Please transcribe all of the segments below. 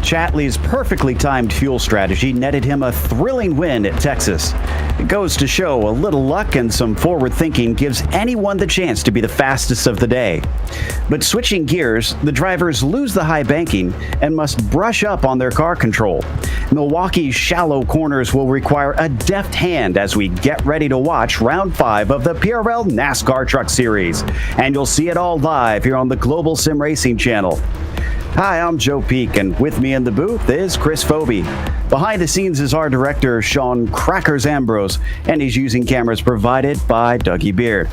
Chatley's perfectly timed fuel strategy netted him a thrilling win at Texas. It goes to show a little luck and some forward thinking gives anyone the chance to be the fastest of the day. But switching gears, the drivers lose the high banking and must brush up on their car control. Milwaukee's shallow corners will require a deft hand as we get ready to watch Round 5 of the PRL NASCAR Truck Series. And you'll see it all live here on the Global Sim Racing channel. Hi, I'm Joe Peak, and with me in the booth is Chris Phoebe. Behind the scenes is our director, Sean Crackers Ambrose, and he's using cameras provided by Dougie Beard.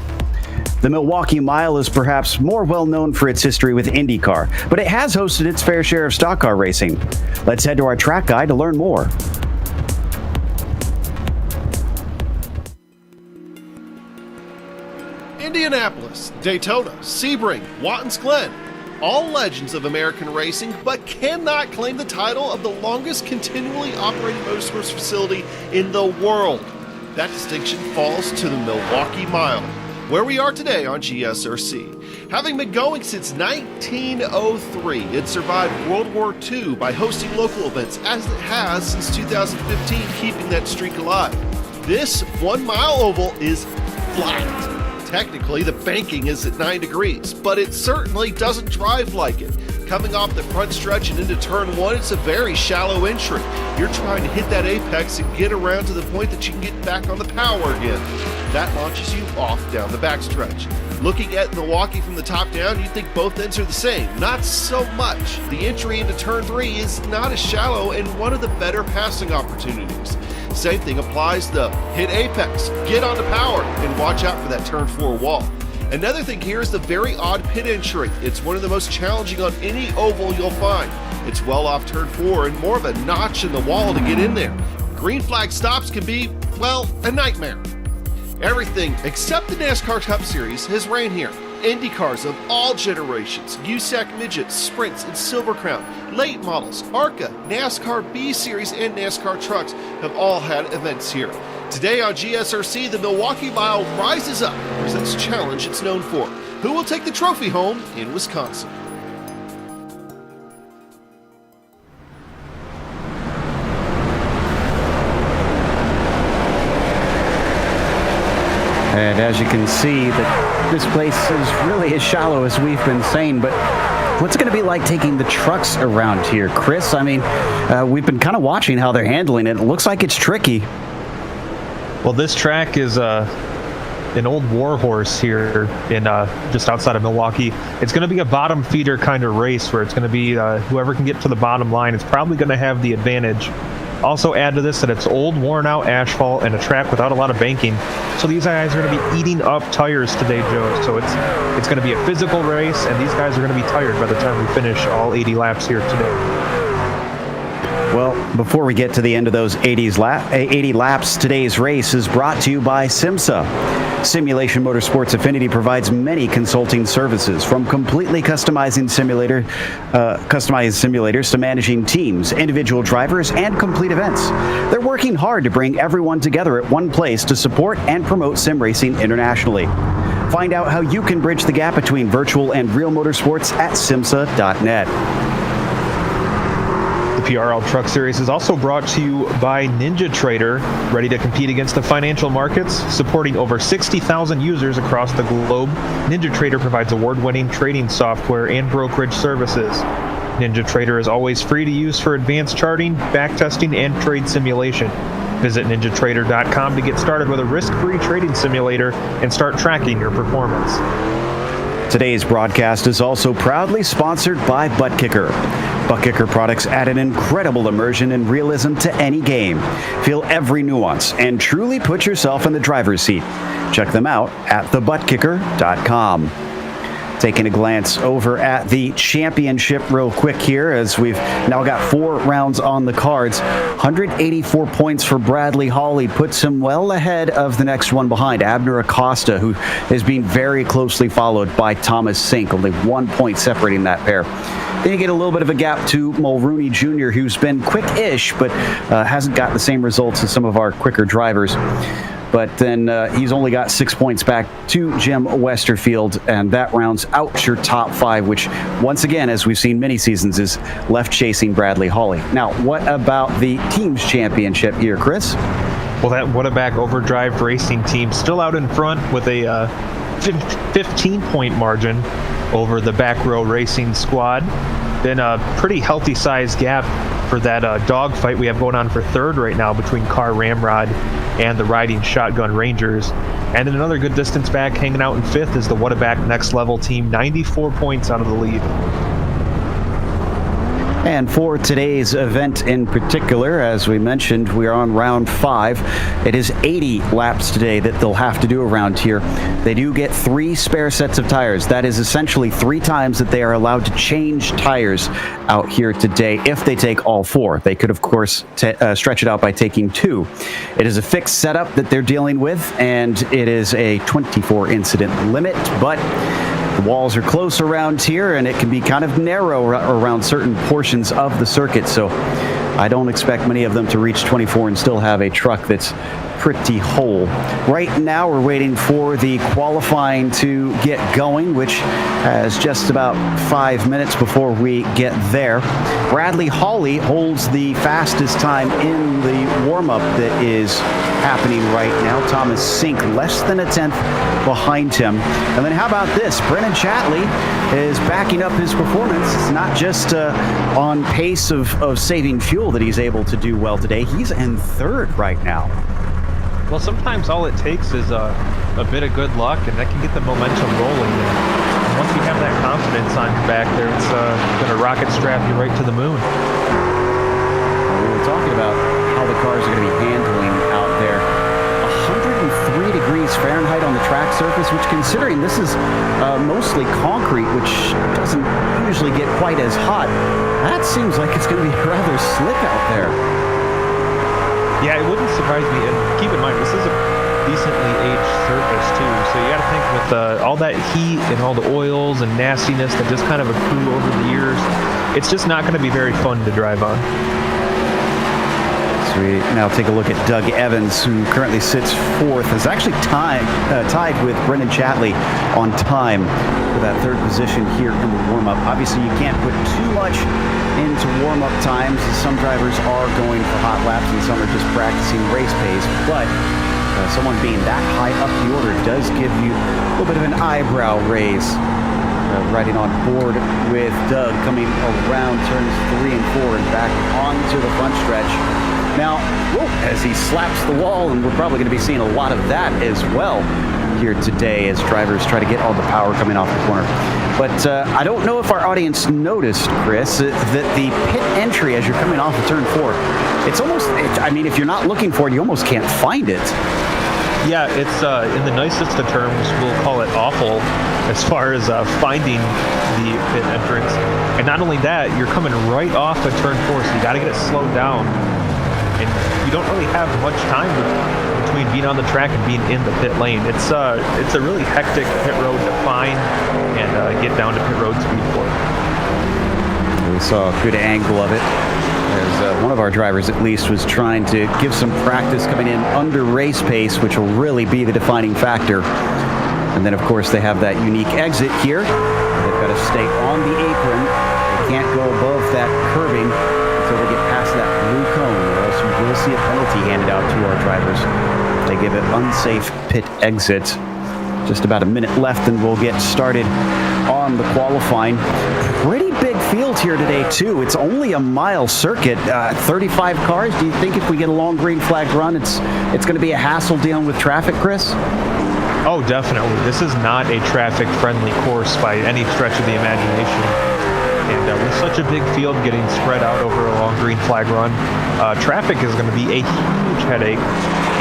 The Milwaukee Mile is perhaps more well known for its history with IndyCar, but it has hosted its fair share of stock car racing. Let's head to our track guide to learn more. Indianapolis, Daytona, Sebring, Watkins Glen, all legends of American racing, but cannot claim the title of the longest continually operating motorsports facility in the world. That distinction falls to the Milwaukee Mile, where we are today on GSRC. Having been going since 1903, it survived World War II by hosting local events, as it has since 2015, keeping that streak alive. This 1 mile oval is flat. Technically, the banking is at 9 degrees, but it certainly doesn't drive like it. Coming off the front stretch and into turn 1, it's a very shallow entry. You're trying to hit that apex and get around to the point that you can get back on the power again. That launches you off down the backstretch. Looking at Milwaukee from the top down, you'd think both ends are the same. Not so much. The entry into turn 3 is not as shallow and one of the better passing opportunities. Same thing applies to hit apex, get onto power, and watch out for that turn 4 wall. Another thing here is the very odd pit entry. It's one of the most challenging on any oval you'll find. It's well off turn 4 and more of a notch in the wall to get in there. Green flag stops can be, well, a nightmare. Everything except the NASCAR Cup Series has ran here. Indy cars of all generations, USAC midgets, sprints, and Silver Crown, late models, ARCA, NASCAR B Series, and NASCAR trucks have all had events here. Today on GSRC, the Milwaukee Mile rises up and presents a challenge it's known for. Who will take the trophy home in Wisconsin? And as you can see, that this place is really as shallow as we've been saying, but what's it going to be like taking the trucks around here, Chris? I mean, we've been kind of watching how they're handling it. It looks like it's tricky. Well, this track is an old warhorse here in just outside of Milwaukee. It's going to be a bottom feeder kind of race where it's going to be whoever can get to the bottom line is probably going to have the advantage. Also add to this that it's old, worn out asphalt and a track without a lot of banking. So these guys are going to be eating up tires today, Joe. So it's going to be a physical race, and these guys are going to be tired by the time we finish all 80 laps here today. Well, before we get to the end of those 80 laps, today's race is brought to you by SimMSA. Simulation Motorsports Affinity provides many consulting services, from completely customized simulators to managing teams, individual drivers, and complete events. They're working hard to bring everyone together at one place to support and promote sim racing internationally. Find out how you can bridge the gap between virtual and real motorsports at SimMSA.net. The PRL Truck Series is also brought to you by NinjaTrader, ready to compete against the financial markets, supporting over 60,000 users across the globe. NinjaTrader provides award-winning trading software and brokerage services. NinjaTrader is always free to use for advanced charting, backtesting, and trade simulation. Visit NinjaTrader.com to get started with a risk-free trading simulator and start tracking your performance. Today's broadcast is also proudly sponsored by Butt Kicker. Butt Kicker products add an incredible immersion and realism to any game. Feel every nuance and truly put yourself in the driver's seat. Check them out at thebuttkicker.com. Taking a glance over at the championship real quick here, as we've now got 4 rounds on the cards. 184 points for Bradley Hawley puts him well ahead of the next one behind, Abner Acosta, who is being very closely followed by Thomas Sink, only 1 point separating that pair. Then you get a little bit of a gap to Mulrooney Jr., who's been quick-ish, but hasn't got the same results as some of our quicker drivers. But then he's only got 6 points back to Jim Westerfield, and that rounds out your top 5, which, once again, as we've seen many seasons, is left chasing Bradley Hawley. Now, what about the team's championship here, Chris? Well, that Whataback Overdrive Racing team still out in front with a 15-point margin over the Back Row Racing squad. Then a pretty healthy size gap for that dogfight we have going on for third right now between Car Ramrod and the Riding Shotgun Rangers. And then another good distance back hanging out in fifth is the Whataback Next Level team, 94 points out of the lead. And for today's event in particular, as we mentioned, we are on round 5. It is 80 laps today that they'll have to do around here. They do get 3 spare sets of tires. That is essentially 3 times that they are allowed to change tires out here today if they take all 4. They could, of course, stretch it out by taking 2. It is a fixed setup that they're dealing with, and it is a 24 incident limit, but the walls are close around here, and it can be kind of narrow around certain portions of the circuit, so I don't expect many of them to reach 24 and still have a truck that's pretty whole. Right now, we're waiting for the qualifying to get going, which has just about 5 minutes before we get there. Bradley Hawley holds the fastest time in the warm-up that is happening right now. Thomas Sink less than a tenth behind him. And then how about this? Brennan Chatley is backing up his performance. It's not just on pace of saving fuel that he's able to do well today. He's in third right now. Well, sometimes all it takes is a bit of good luck, and that can get the momentum rolling. And once you have that confidence on your back there, it's going to rocket strap you right to the moon. We were talking about how the cars are going to be handling out there. 103 degrees Fahrenheit on the track surface, which, considering this is mostly concrete, which doesn't usually get quite as hot, that seems like it's going to be rather slick out there. Yeah, it wouldn't surprise me. And keep in mind, this is a decently aged surface too. So you got to think with all that heat and all the oils and nastiness that just kind of accrue over the years, it's just not going to be very fun to drive on. So we now take a look at Doug Evans, who currently sits fourth, is actually tied with Brendan Chatley on time for that third position here in the warm-up. Obviously, you can't put too much into warm-up times. Some drivers are going for hot laps and some are just practicing race pace, but someone being that high up the order does give you a little bit of an eyebrow raise. Riding on board with Doug, coming around turns 3 and 4 and back onto the front stretch. Now, as he slaps the wall, and we're probably going to be seeing a lot of that as well here today as drivers try to get all the power coming off the corner. But I don't know if our audience noticed, Chris, that the pit entry as you're coming off of turn 4, it's almost, I mean, if you're not looking for it, you almost can't find it. Yeah, it's in the nicest of terms, we'll call it awful as far as finding the pit entrance. And not only that, you're coming right off of turn 4, so you got to get it slowed down. And you don't really have much time between being on the track and being in the pit lane. It's a really hectic pit road to find and get down to pit road speed for. We saw a good angle of it, as one of our drivers at least was trying to give some practice coming in under race pace, which will really be the defining factor. And then, of course, they have that unique exit here. They've got to stay on the apron. They can't go above that curbing until they get past that blue cone, or else you will see a penalty handed out to our drivers. They give it unsafe pit exit. Just about a minute left and we'll get started on the qualifying. Pretty big field here today too. It's only a mile circuit, 35 cars. Do you think if we get a long green flag run, it's going to be a hassle dealing with traffic, Chris? Oh, definitely. This is not a traffic-friendly course by any stretch of the imagination. And with such a big field getting spread out over a long green flag run, traffic is going to be a huge headache,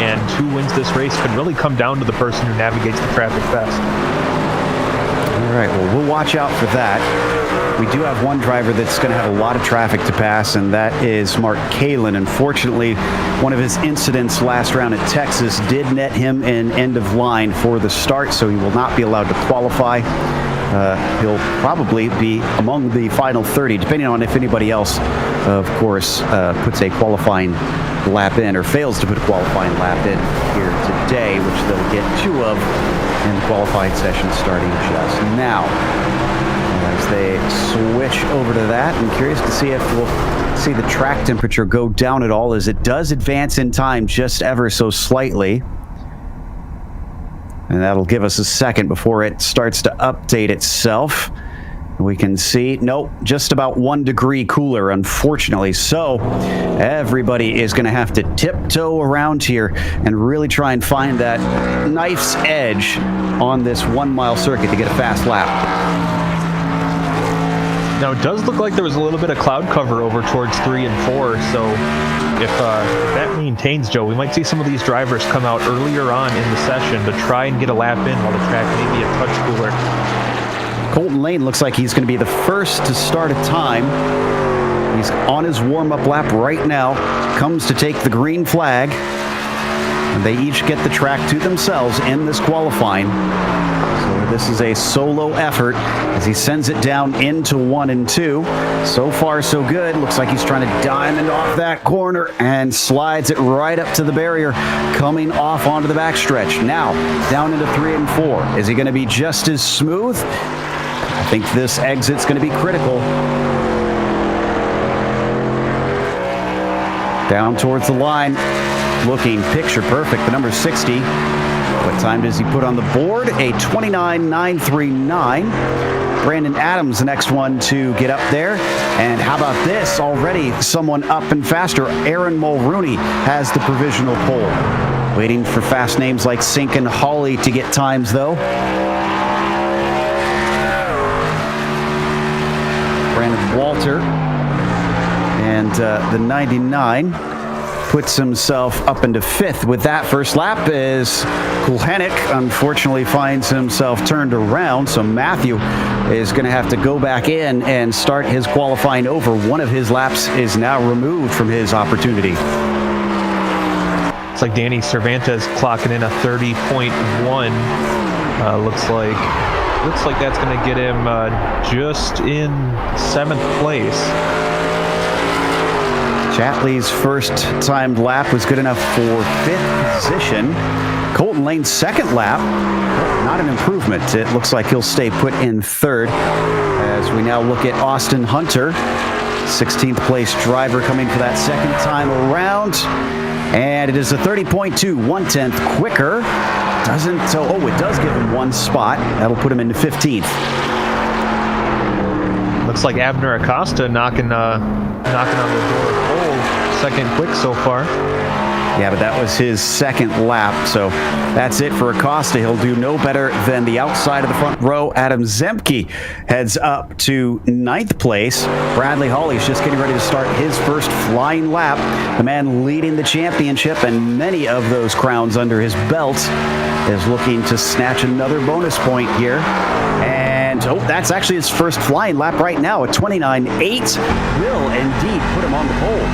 and who wins this race could really come down to the person who navigates the traffic best. All right, well, we'll watch out for that. We do have one driver that's going to have a lot of traffic to pass, and that is Mark Kalin. Unfortunately, one of his incidents last round at Texas did net him an end of line for the start, so he will not be allowed to qualify. He'll probably be among the final 30, depending on if anybody else, of course, puts a qualifying lap in or fails to put a qualifying lap in here today, which they'll get 2 of in the qualifying session starting just now. As they switch over to that, I'm curious to see if we'll see the track temperature go down at all, as it does advance in time just ever so slightly. And that'll give us a second before it starts to update itself. We can see, nope, just about 1 degree cooler, unfortunately. So everybody is going to have to tiptoe around here and really try and find that knife's edge on this 1 mile circuit to get a fast lap. Now, it does look like there was a little bit of cloud cover over towards 3 and 4, so if that maintains, Joe, we might see some of these drivers come out earlier on in the session to try and get a lap in while the track may be a touch cooler. Colton Lane looks like he's going to be the first to start a time. He's on his warm-up lap right now, comes to take the green flag. And they each get the track to themselves in this qualifying. So this is a solo effort as he sends it down into 1 and 2. So far, so good. Looks like he's trying to diamond off that corner and slides it right up to the barrier, coming off onto the backstretch. Now, down into 3 and 4. Is he going to be just as smooth? I think this exit's going to be critical. Down towards the line. Looking picture perfect, the number 60. What time does he put on the board? A 29.939. Brandon Adams, the next one to get up there. And how about this? Already someone up and faster. Aaron Mulrooney has the provisional pole. Waiting for fast names like Sink and Hawley to get times, though. Brandon Walter and the 99 puts himself up into 5th with that first lap, as Kulhanek unfortunately finds himself turned around. So Matthew is going to have to go back in and start his qualifying over. One of his laps is now removed from his opportunity. It's like Danny Cervantes clocking in a 30.1. Looks like that's going to get him just in 7th place. Chatley's first timed lap was good enough for 5th position. Colton Lane's second lap, not an improvement. It looks like he'll stay put in 3rd. As we now look at Austin Hunter, 16th place driver, coming for that second time around. And it is a 30.2, 1/10 quicker. It does give him 1 spot. That'll put him into 15th. Looks like Abner Acosta knocking on the door of pole. Second quick so far. Yeah, but that was his second lap, so that's it for Acosta. He'll do no better than the outside of the front row. Adam Zemke heads up to 9th place. Bradley Hawley's just getting ready to start his first flying lap. The man leading the championship and many of those crowns under his belt is looking to snatch another bonus point here. And that's actually his first flying lap right now. A 29.8 will indeed put him on the pole.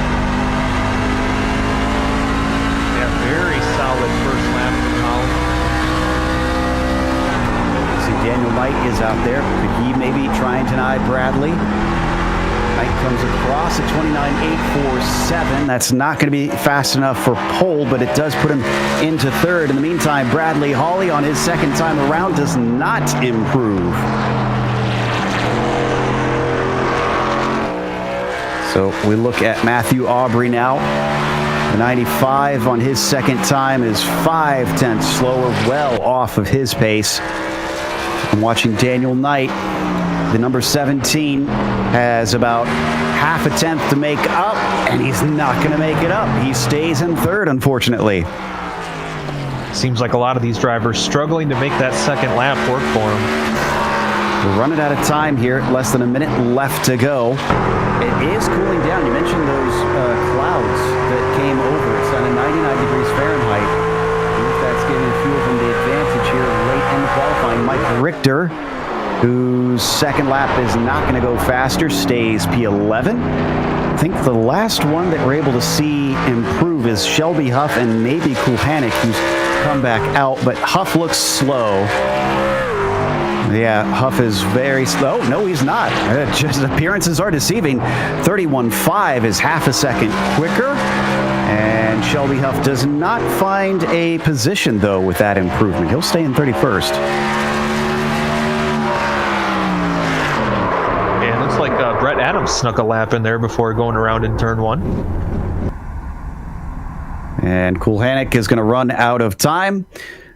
Very solid first lap from Holland. See, Daniel Knight is out there. Could he maybe try and deny Bradley? Knight comes across at 29.847. That's not going to be fast enough for pole, but it does put him into 3rd. In the meantime, Bradley Hawley on his second time around does not improve. So we look at Matthew Aubrey now. The 95 on his second time is 5/10 slower, well off of his pace. I'm watching Daniel Knight. The number 17 has about 1/2 tenth to make up, and he's not going to make it up. He stays in 3rd, unfortunately. Seems like a lot of these drivers struggling to make that second lap work for them. We're running out of time here. Less than a minute left to go. It is cooling down. You mentioned those clouds that came over. It's at 99 degrees Fahrenheit. I think that's giving a few of them the advantage here late in the qualifying. Mike Richter, whose second lap is not going to go faster, stays P11. I think the last one that we're able to see improve is Shelby Huff and maybe Kulhanek, who's come back out, but Huff looks slow. Yeah, Huff is very slow. No, he's not. Just appearances are deceiving. 31.5 is 1/2 second quicker. And And Shelby Huff does not find a position, though, with that improvement. He'll stay in 31st. And looks like Brett Adams snuck a lap in there before going around in turn 1. And Kulhanek is going to run out of time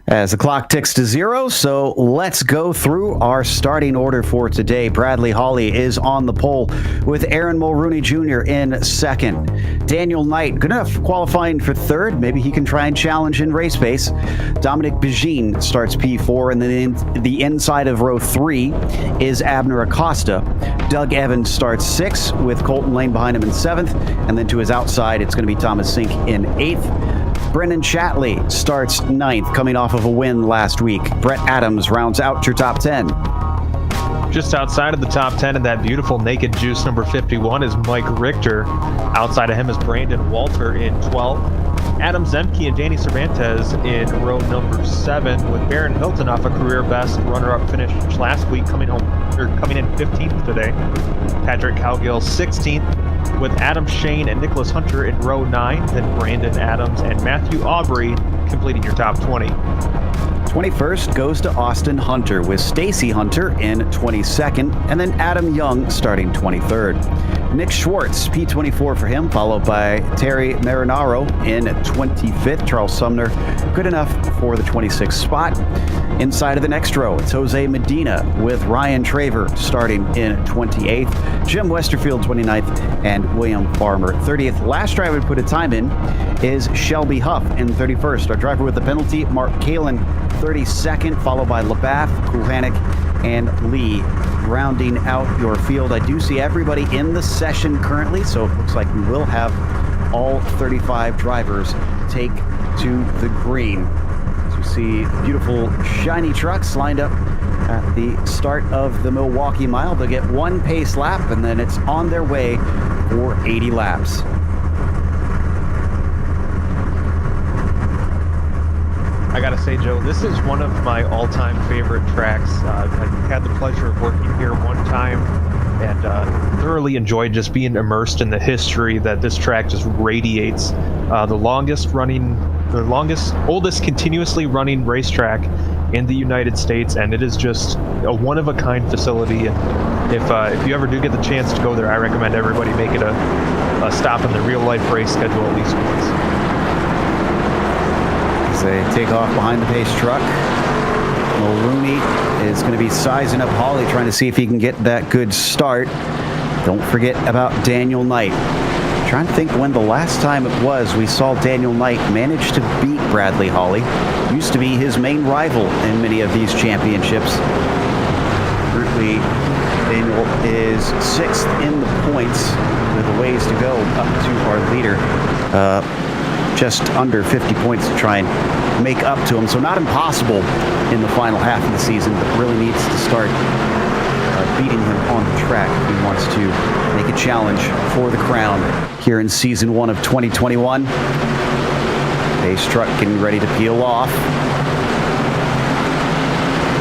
as the clock ticks to 0. So let's go through our starting order for today. Bradley Hawley is on the pole with Aaron Mulrooney Jr. in second. Daniel Knight, good enough qualifying for third. Maybe he can try and challenge in race pace. Dominic Begin starts P4, and then in the inside of row 3 is Abner Acosta. Doug Evans starts 6 with Colton Lane behind him in 7th, and then to his outside it's going to be Thomas Sink in 8th. Brennan Chatley starts 9th, coming off of a win last week. Brett Adams rounds out your top 10. Just outside of the top 10 in that beautiful naked juice number 51 is Mike Richter. Outside of him is Brandon Walter in 12th. Adam Zemke and Danny Cervantes in row number 7, with Barron Hilton off a career best runner-up finish last week, coming in 15th today. Patrick Cowgill 16th, with Adam Shane and Nicholas Hunter in row 9, then Brandon Adams and Matthew Aubrey completing your top 20. 21st goes to Austin Hunter, with Stacy Hunter in 22nd, and then Adam Young starting 23rd. Nick Schwartz, P24 for him, followed by Terry Marinaro in 25th. Charles Sumner, good enough for the 26th spot. Inside of the next row, it's Jose Medina with Ryan Traver starting in 28th. Jim Westerfield, 29th, and William Farmer, 30th. Last driver to put a time in is Shelby Huff in 31st. Our driver with the penalty, Mark Kalin, 32nd, followed by Labath, Kulhanek, and Lee rounding out your field. I do see everybody in the session currently, so it looks like we will have all 35 drivers take to the green. So you see beautiful shiny trucks lined up at the start of the Milwaukee Mile. They'll get one pace lap, and then it's on their way for 80 laps. I gotta say, Joe, this is one of my all-time favorite tracks. I've had the pleasure of working here one time and thoroughly enjoyed just being immersed in the history that this track just radiates. The oldest continuously running racetrack in the United States, and it is just a one-of-a-kind facility. And if you ever do get the chance to go there, I recommend everybody make it a stop in the real-life race schedule at least once. They take off behind the pace truck. Mulrooney is going to be sizing up Hawley, trying to see if he can get that good start. Don't forget about Daniel Knight. I'm trying to think when the last time it was we saw Daniel Knight manage to beat Bradley Hawley. Used to be his main rival in many of these championships. Currently, Daniel is 6th in the points with a ways to go up to our leader. Just under 50 points to try and make up to him. So not impossible in the final half of the season, but really needs to start beating him on the track if he wants to make a challenge for the crown here in season 1 of 2021. Pace truck getting ready to peel off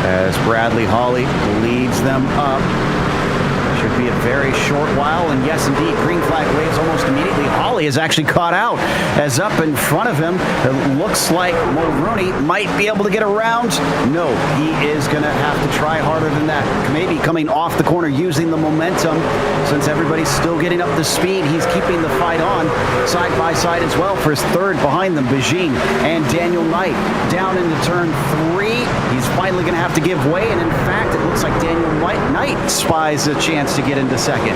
as Bradley Hawley leads them up. Should be a very short while, and yes, indeed, green flag waves almost immediately. Hawley is actually caught out as up in front of him. It looks like Mulrooney might be able to get around. No, he is going to have to try harder than that. Maybe coming off the corner, using the momentum. Since everybody's still getting up to speed, he's keeping the fight on side by side as well for his third behind them. Begin and Daniel Knight down into turn 3. He's finally going to have to give way, and in fact, it looks like Daniel Knight spies a chance to get into second.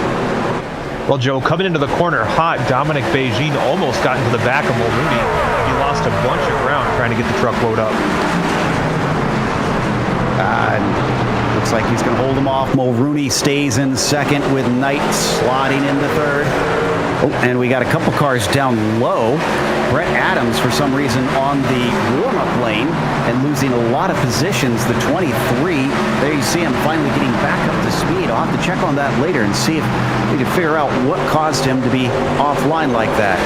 Well, Joe, coming into the corner hot, Dominic Begin almost got into the back of Mulrooney. He lost a bunch of ground trying to get the truck load up. Looks like he's going to hold him off. Mulrooney stays in second with Knight slotting into third. Oh, and we got a couple cars down low. Brett Adams, for some reason, on the warm-up lane and losing a lot of positions. The 23, there you see him finally getting back up to speed. I'll have to check on that later and see if we can figure out what caused him to be offline like that.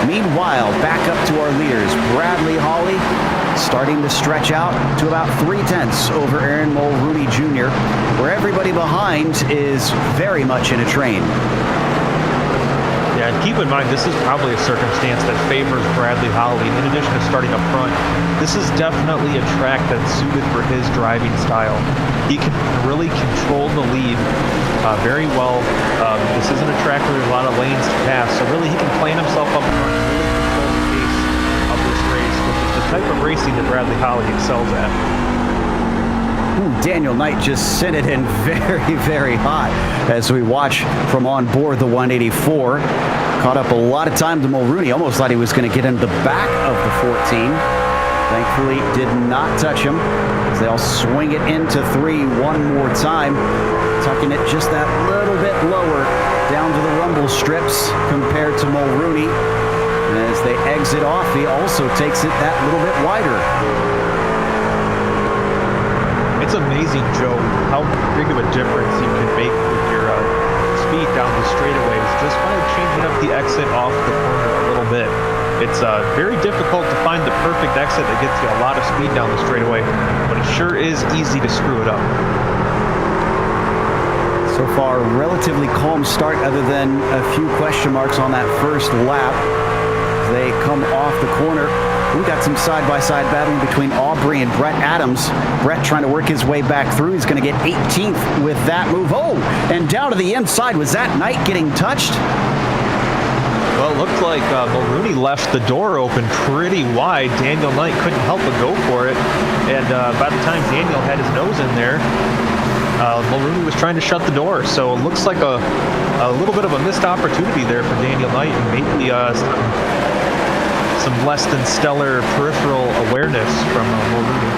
Meanwhile, back up to our leaders. Bradley Hawley starting to stretch out to about 3/10 over Aaron Mulrooney Jr., where everybody behind is very much in a train. Yeah, Yeah, and keep in mind, this is probably a circumstance that favors Bradley Holly. In addition to starting up front, this is definitely a track that's suited for his driving style. He can really control the lead very well. This isn't a track where there's a lot of lanes to pass, so really he can plan himself up front and really control the pace of this race, which is the type of racing that Bradley Holly excels at. Daniel Knight just sent it in very, very hot as we watch from on board the 184. Caught up a lot of time to Mulrooney. Almost thought he was going to get into the back of the 14. Thankfully, did not touch him as they all swing it into 3 one more time. Tucking it just that little bit lower down to the rumble strips compared to Mulrooney. And as they exit off, he also takes it that little bit wider. It's amazing, Joe, how big of a difference you can make with your speed down the straightaways just by changing up the exit off the corner a little bit. It's very difficult to find the perfect exit that gets you a lot of speed down the straightaway, but it sure is easy to screw it up. So far, relatively calm start other than a few question marks on that first lap. They come off the corner. We got some side-by-side battling between Aubrey and Brett Adams. Brett trying to work his way back through. He's going to get 18th with that move. Oh, and down to the inside. Was that Knight getting touched? Well, it looked like Mulrooney left the door open pretty wide. Daniel Knight couldn't help but go for it. And by the time Daniel had his nose in there, Mulrooney was trying to shut the door. So it looks like a little bit of a missed opportunity there for Daniel Knight, and maybe some less than stellar peripheral awareness from Mulrooney.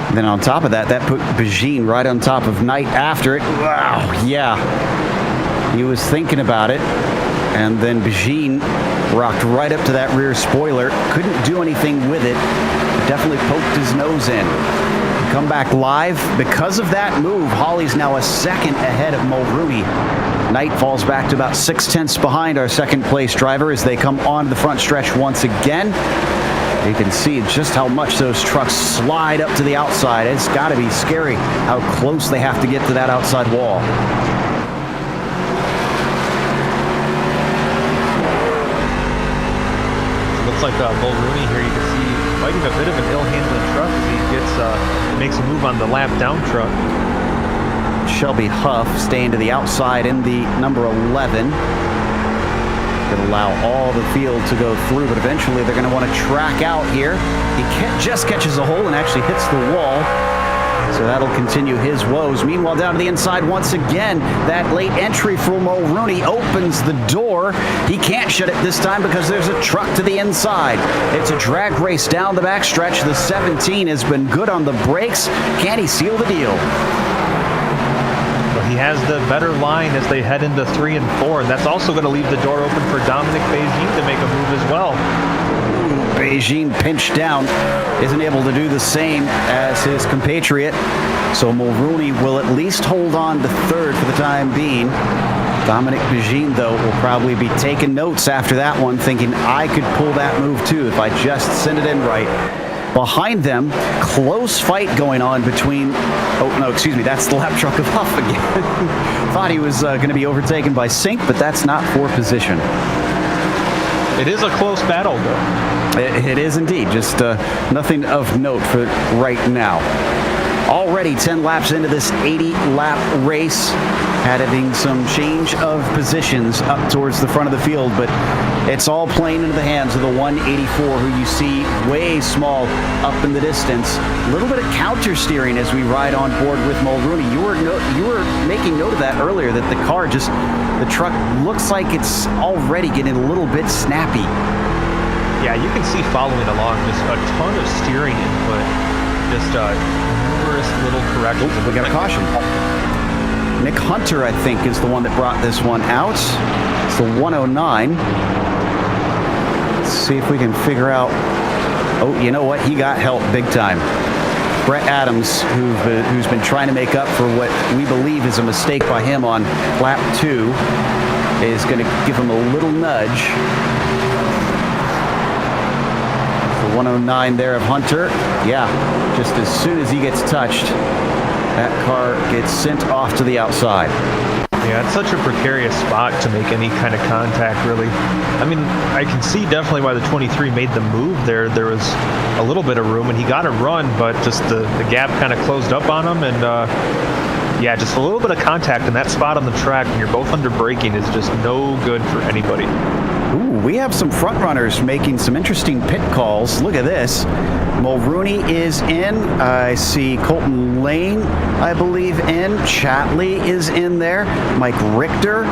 And then on top of that, that put Bajin right on top of Knight after it. Wow, yeah. He was thinking about it. And then Bajin rocked right up to that rear spoiler. Couldn't do anything with it. Definitely poked his nose in. Come back live. Because of that move, Holly's now a second ahead of Mulrooney. Knight falls back to about 6/10 behind our second place driver as they come on the front stretch once again. You can see just how much those trucks slide up to the outside. It's got to be scary how close they have to get to that outside wall. Looks like Mulrooney here, you can see fighting a bit of an ill-handling truck as he makes a move on the lap down truck. Shelby Huff staying to the outside in the number 11. Could allow all the field to go through, but eventually they're going to want to track out here. He just catches a hole and actually hits the wall. So that'll continue his woes. Meanwhile, down to the inside once again, that late entry for Mulrooney opens the door. He can't shut it this time because there's a truck to the inside. It's a drag race down the backstretch. The 17 has been good on the brakes. Can he seal the deal? He has the better line as they head into 3 and 4, and that's also going to leave the door open for Dominic Beijing to make a move as well. Beijing pinched down, isn't able to do the same as his compatriot. So Mulrooney will at least hold on to third for the time being. Dominic Beijing, though, will probably be taking notes after that one, thinking I could pull that move too if I just send it in right. Behind them, close fight going on between, oh no, excuse me, that's the lap truck of Huff again. Thought he was going to be overtaken by Sink, but that's not for position. It is a close battle, though. It is indeed, just nothing of note for right now. Already 10 laps into this 80-lap race, having some change of positions up towards the front of the field, but it's all playing into the hands of the 184, who you see way small up in the distance. A little bit of counter steering as we ride on board with Mulrooney. You were making note of that earlier, that the truck looks like it's already getting a little bit snappy. Yeah, you can see following along just a ton of steering input, just numerous little corrections. We got a caution. Nick Hunter, I think, is the one that brought this one out. It's the 109. Let's see if we can figure out. Oh, you know what? He got help big time. Brett Adams, who's been trying to make up for what we believe is a mistake by him on lap 2, is going to give him a little nudge. The 109 there of Hunter. Yeah, just as soon as he gets touched, that car gets sent off to the outside. Yeah, it's such a precarious spot to make any kind of contact, really. I mean, I can see definitely why the 23 made the move there. There was a little bit of room, and he got a run, but just the gap kind of closed up on him, and yeah, just a little bit of contact in that spot on the track when you're both under braking is just no good for anybody. Ooh, we have some front runners making some interesting pit calls. Look at this. Mulrooney is in. I see Colton Lane, I believe, in. Chatley is in there. Mike Richter,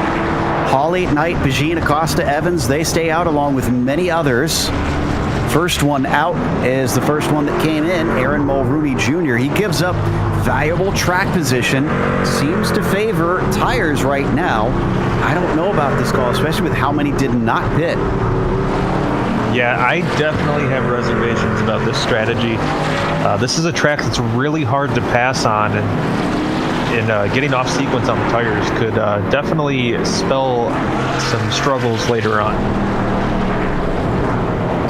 Hawley, Knight, Begine, Acosta, Evans, they stay out along with many others. First one out is the first one that came in, Aaron Mulrooney Jr. He gives up valuable track position, seems to favor tires right now. I don't know about this call, especially with how many did not pit. Yeah, I definitely have reservations about this strategy. This is a track that's really hard to pass on, and getting off sequence on the tires could definitely spell some struggles later on.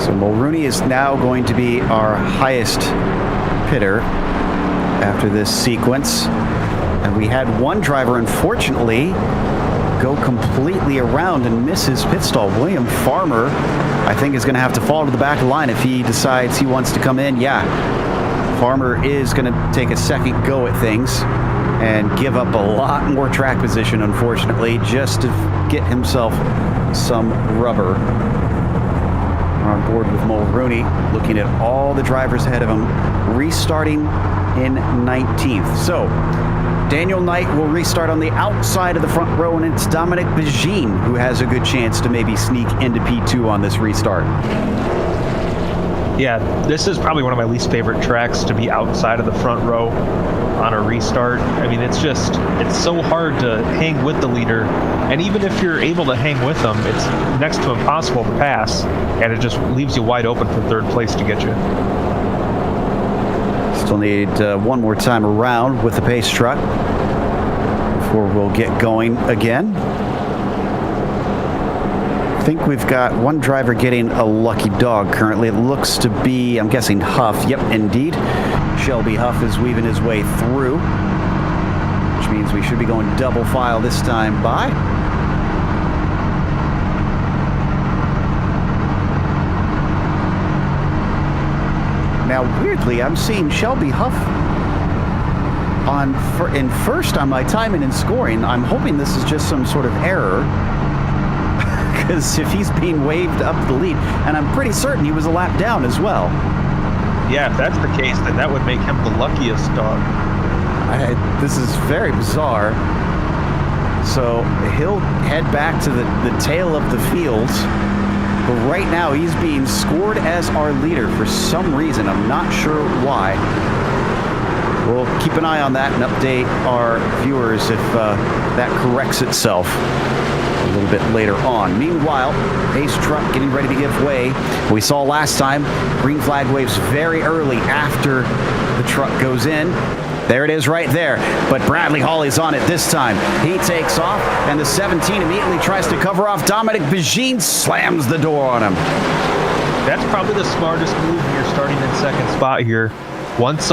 So Mulrooney is now going to be our highest pitter after this sequence. And we had one driver, unfortunately, go completely around and miss his pit stall. William Farmer, I think, is going to have to fall to the back of the line if he decides he wants to come in. Yeah, Farmer is going to take a second go at things and give up a lot more track position, unfortunately, just to get himself some rubber. We're on board with Mulrooney, looking at all the drivers ahead of him, restarting in 19th. So Daniel Knight will restart on the outside of the front row, and it's Dominic Begine who has a good chance to maybe sneak into P2 on this restart. Yeah, this is probably one of my least favorite tracks to be outside of the front row on a restart. I mean, it's so hard to hang with the leader, and even if you're able to hang with them, it's next to impossible to pass, and it just leaves you wide open for third place to get you. Still need one more time around with the pace truck before we'll get going again. I think we've got one driver getting a lucky dog currently. It looks to be, I'm guessing, Huff. Yep, indeed. Shelby Huff is weaving his way through, which means we should be going double file this time by. Now, weirdly, I'm seeing Shelby Huff in first on my timing and scoring. I'm hoping this is just some sort of error, because if he's being waved up the lead, and I'm pretty certain he was a lap down as well. Yeah, if that's the case, then that would make him the luckiest dog. This is very bizarre. So he'll head back to the tail of the field. But right now, he's being scored as our leader for some reason. I'm not sure why. We'll keep an eye on that and update our viewers if that corrects itself a little bit later on. Meanwhile, pace truck getting ready to give way. We saw last time, green flag waves very early after the truck goes in. There it is right there. But Bradley Hawley's on it this time. He takes off, and the 17 immediately tries to cover off. Dominic Begine slams the door on him. That's probably the smartest move when you're starting in second spot here. Once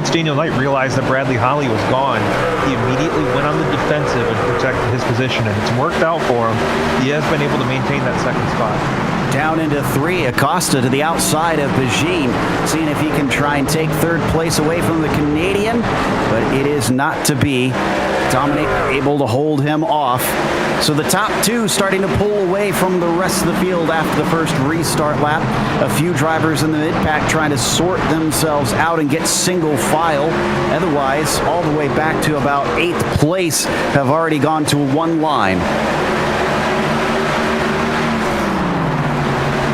Daniel Knight realized that Bradley Hawley was gone, he immediately went on the defensive and protected his position, and it's worked out for him. He has been able to maintain that second spot. Down into 3, Acosta to the outside of Begine, seeing if he can try and take third place away from the Canadian, but it is not to be. Dominic able to hold him off. So the top two starting to pull away from the rest of the field after the first restart lap. A few drivers in the mid-pack trying to sort themselves out and get single file. Otherwise, all the way back to about 8th place have already gone to one line.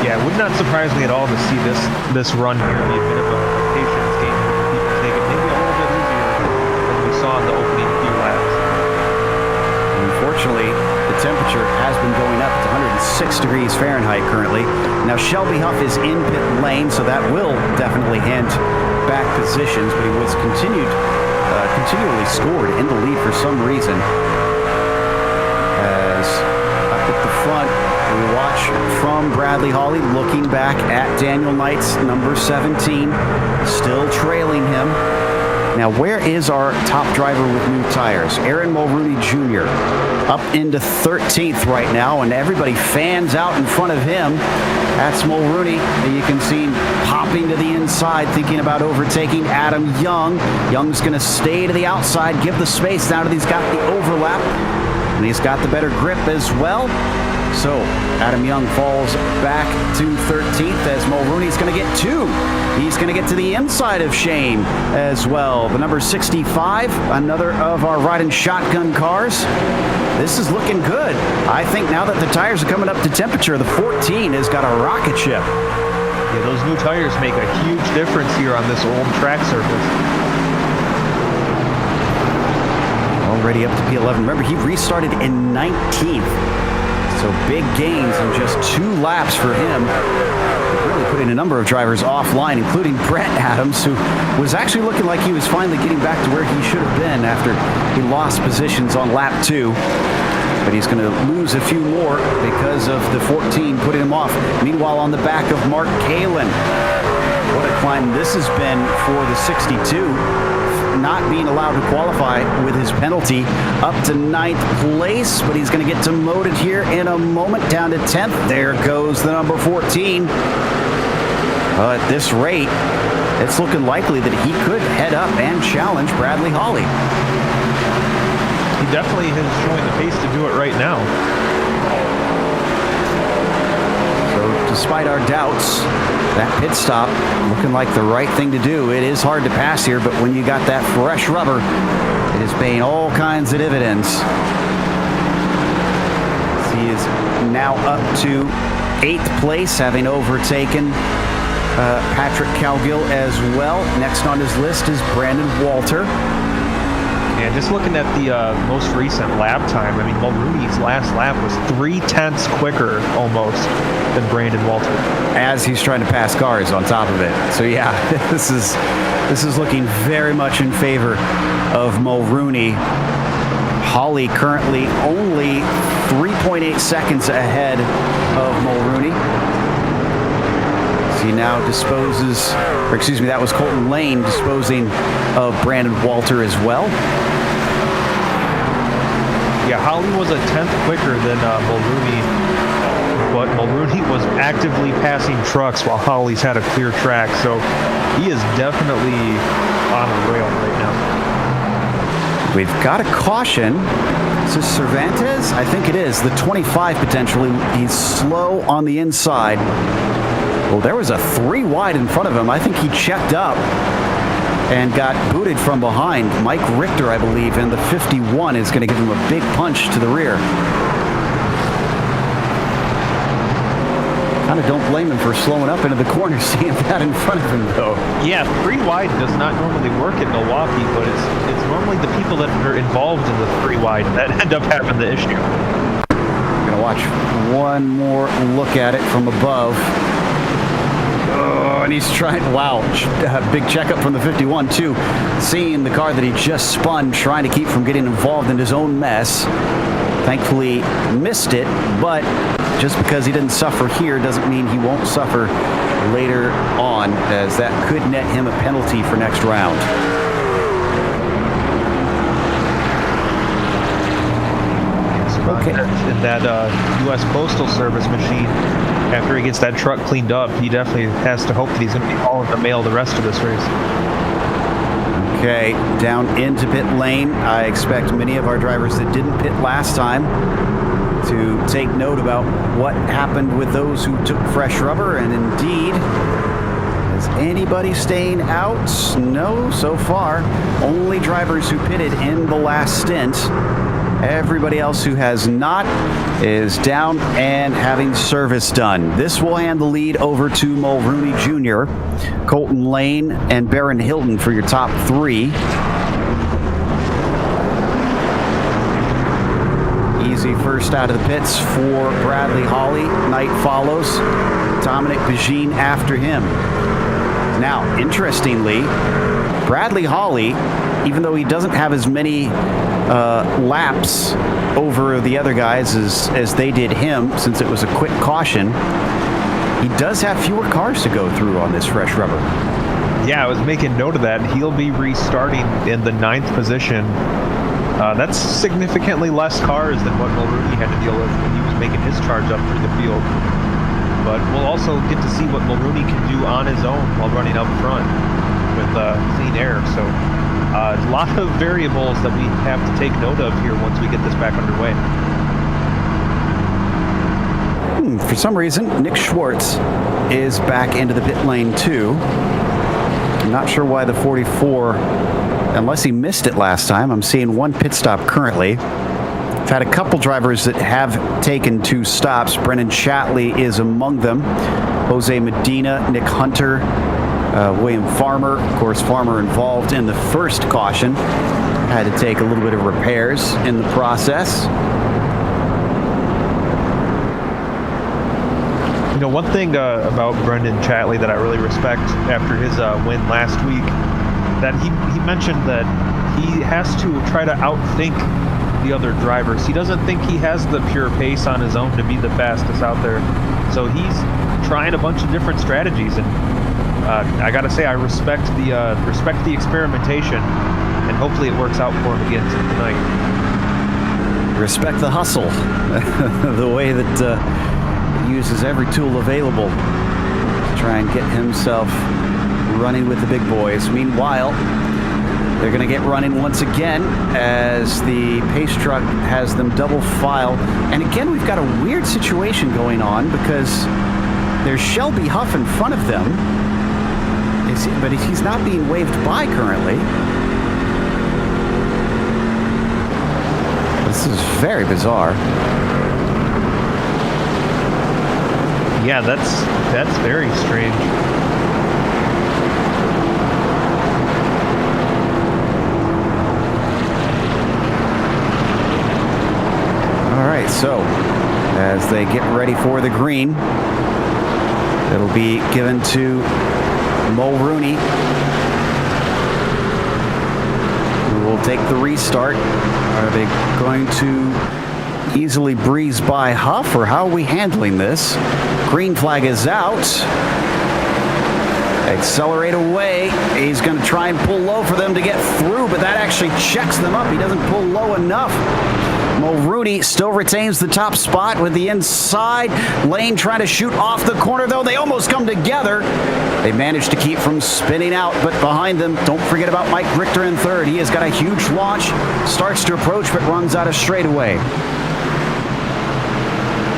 Yeah, it would not surprise me at all to see this run here be a bit of a patience game. People take it maybe a little bit easier than we saw in the opening few laps. Unfortunately, the temperature has been going up to 106 degrees Fahrenheit currently. Now, Shelby Huff is in pit lane, so that will definitely hand back positions, but he was continually scored in the lead for some reason. As up at the front, we watch from Bradley Hawley looking back at Daniel Knight's number 17, still trailing him Now, where is our top driver with new tires? Aaron Mulrooney Jr. up into 13th right now, and everybody fans out in front of him. That's Mulrooney. You can see him popping to the inside, thinking about overtaking Adam Young. Young's going to stay to the outside, give the space now that he's got the overlap, and he's got the better grip as well. So Adam Young falls back to 13th as Mulrooney's going to get 2. He's going to get to the inside of Shane as well. The number 65, another of our riding shotgun cars. This is looking good. I think now that the tires are coming up to temperature, the 14 has got a rocket ship. Yeah, those new tires make a huge difference here on this old track surface. Already up to P11. Remember, he restarted in 19th. So big gains in just 2 laps for him. Really putting a number of drivers offline, including Brett Adams, who was actually looking like he was finally getting back to where he should have been after he lost positions on lap 2. But he's going to lose a few more because of the 14 putting him off. Meanwhile, on the back of Mark Kalin, what a climb this has been for the 62. Not being allowed to qualify with his penalty, up to 9th place, but he's going to get demoted here in a moment, down to 10th. There goes the number 14. At this rate, it's looking likely that he could head up and challenge Bradley Hawley. He definitely is showing the pace to do it right now. So despite our doubts, that pit stop looking like the right thing to do. It is hard to pass here, but when you got that fresh rubber, it is paying all kinds of dividends. He is now up to 8th place, having overtaken Patrick Cowgill as well. Next on his list is Brandon Walter. Yeah, just looking at the most recent lap time, I mean, Mulrooney's last lap was 3/10 quicker almost than Brandon Walter. As he's trying to pass cars on top of it. So yeah, this is looking very much in favor of Mulrooney. Hawley currently only 3.8 seconds ahead of Mulrooney. He now disposes, or excuse me, that was Colton Lane disposing of Brandon Walter as well. Yeah, Hawley was a 10th quicker than Mulrooney, but Mulrooney was actively passing trucks while Hawley's had a clear track, so he is definitely on a rail right now. We've got a caution. Is this Cervantes? I think it is. The 25 potentially. He's slow on the inside. Well, there was a 3 wide in front of him. I think he checked up and got booted from behind. Mike Richter, I believe, and the 51 is going to give him a big punch to the rear. Kind of don't blame him for slowing up into the corner, seeing that in front of him, though. Yeah, 3 wide does not normally work in Milwaukee, but it's normally the people that are involved in the 3 wide that end up having the issue. We're going to watch one more look at it from above. Oh, and he's trying, wow, big checkup from the 51 too. Seeing the car that he just spun, trying to keep from getting involved in his own mess. Thankfully missed it, but just because he didn't suffer here doesn't mean he won't suffer later on, as that could net him a penalty for next round. Okay. In that U.S. Postal Service machine, after he gets that truck cleaned up, he definitely has to hope that he's going to be hauling the mail the rest of this race. Okay, down into pit lane. I expect many of our drivers that didn't pit last time to take note about what happened with those who took fresh rubber, and indeed, is anybody staying out? No, so far. Only drivers who pitted in the last stint. Everybody else who has not is down and having service done. This will hand the lead over to Mulrooney Jr., Colton Lane, and Barron Hilton for your top 3. Easy first out of the pits for Bradley Hawley. Knight follows. Dominic Bajin after him. Now, interestingly, Bradley Hawley, even though he doesn't have as many laps over the other guys as they did him, since it was a quick caution, he does have fewer cars to go through on this fresh rubber. Yeah, I was making note of that. He'll be restarting in the 9th position. That's significantly less cars than what Mulrooney had to deal with when he was making his charge up through the field. But we'll also get to see what Mulrooney can do on his own while running up front with clean air. So a lot of variables that we have to take note of here once we get this back underway. For some reason, Nick Schwartz is back into the pit lane too. I'm not sure why the 44, unless he missed it last time. I'm seeing one pit stop currently. I've had a couple drivers that have taken 2 stops. Brennan Chatley is among them. Jose Medina, Nick Hunter, William Farmer. Of course, Farmer involved in the first caution. Had to take a little bit of repairs in the process. You know, one thing about Brendan Chatley that I really respect after his win last week, that he mentioned that he has to try to outthink the other drivers. He doesn't think he has the pure pace on his own to be the fastest out there. So he's trying a bunch of different strategies, and I gotta say I respect the experimentation, and hopefully it works out for him again tonight. Respect the hustle, the way that he uses every tool available to try and get himself running with the big boys. Meanwhile, they're going to get running once again as the pace truck has them double file. And again, we've got a weird situation going on because there's Shelby Huff in front of them, but he's not being waved by currently. This is very bizarre. Yeah, that's very strange. All right, so as they get ready for the green, it'll be given to Mulrooney, who will take the restart. Are they going to easily breeze by Huff, or how are we handling this? Green flag is out. Accelerate away. He's going to try and pull low for them to get through, but that actually checks them up. He doesn't pull low enough. Mulrooney still retains the top spot with the inside lane, trying to shoot off the corner, though. They almost come together. They managed to keep from spinning out, but behind them, don't forget about Mike Richter in third. He has got a huge launch, starts to approach, but runs out of straightaway.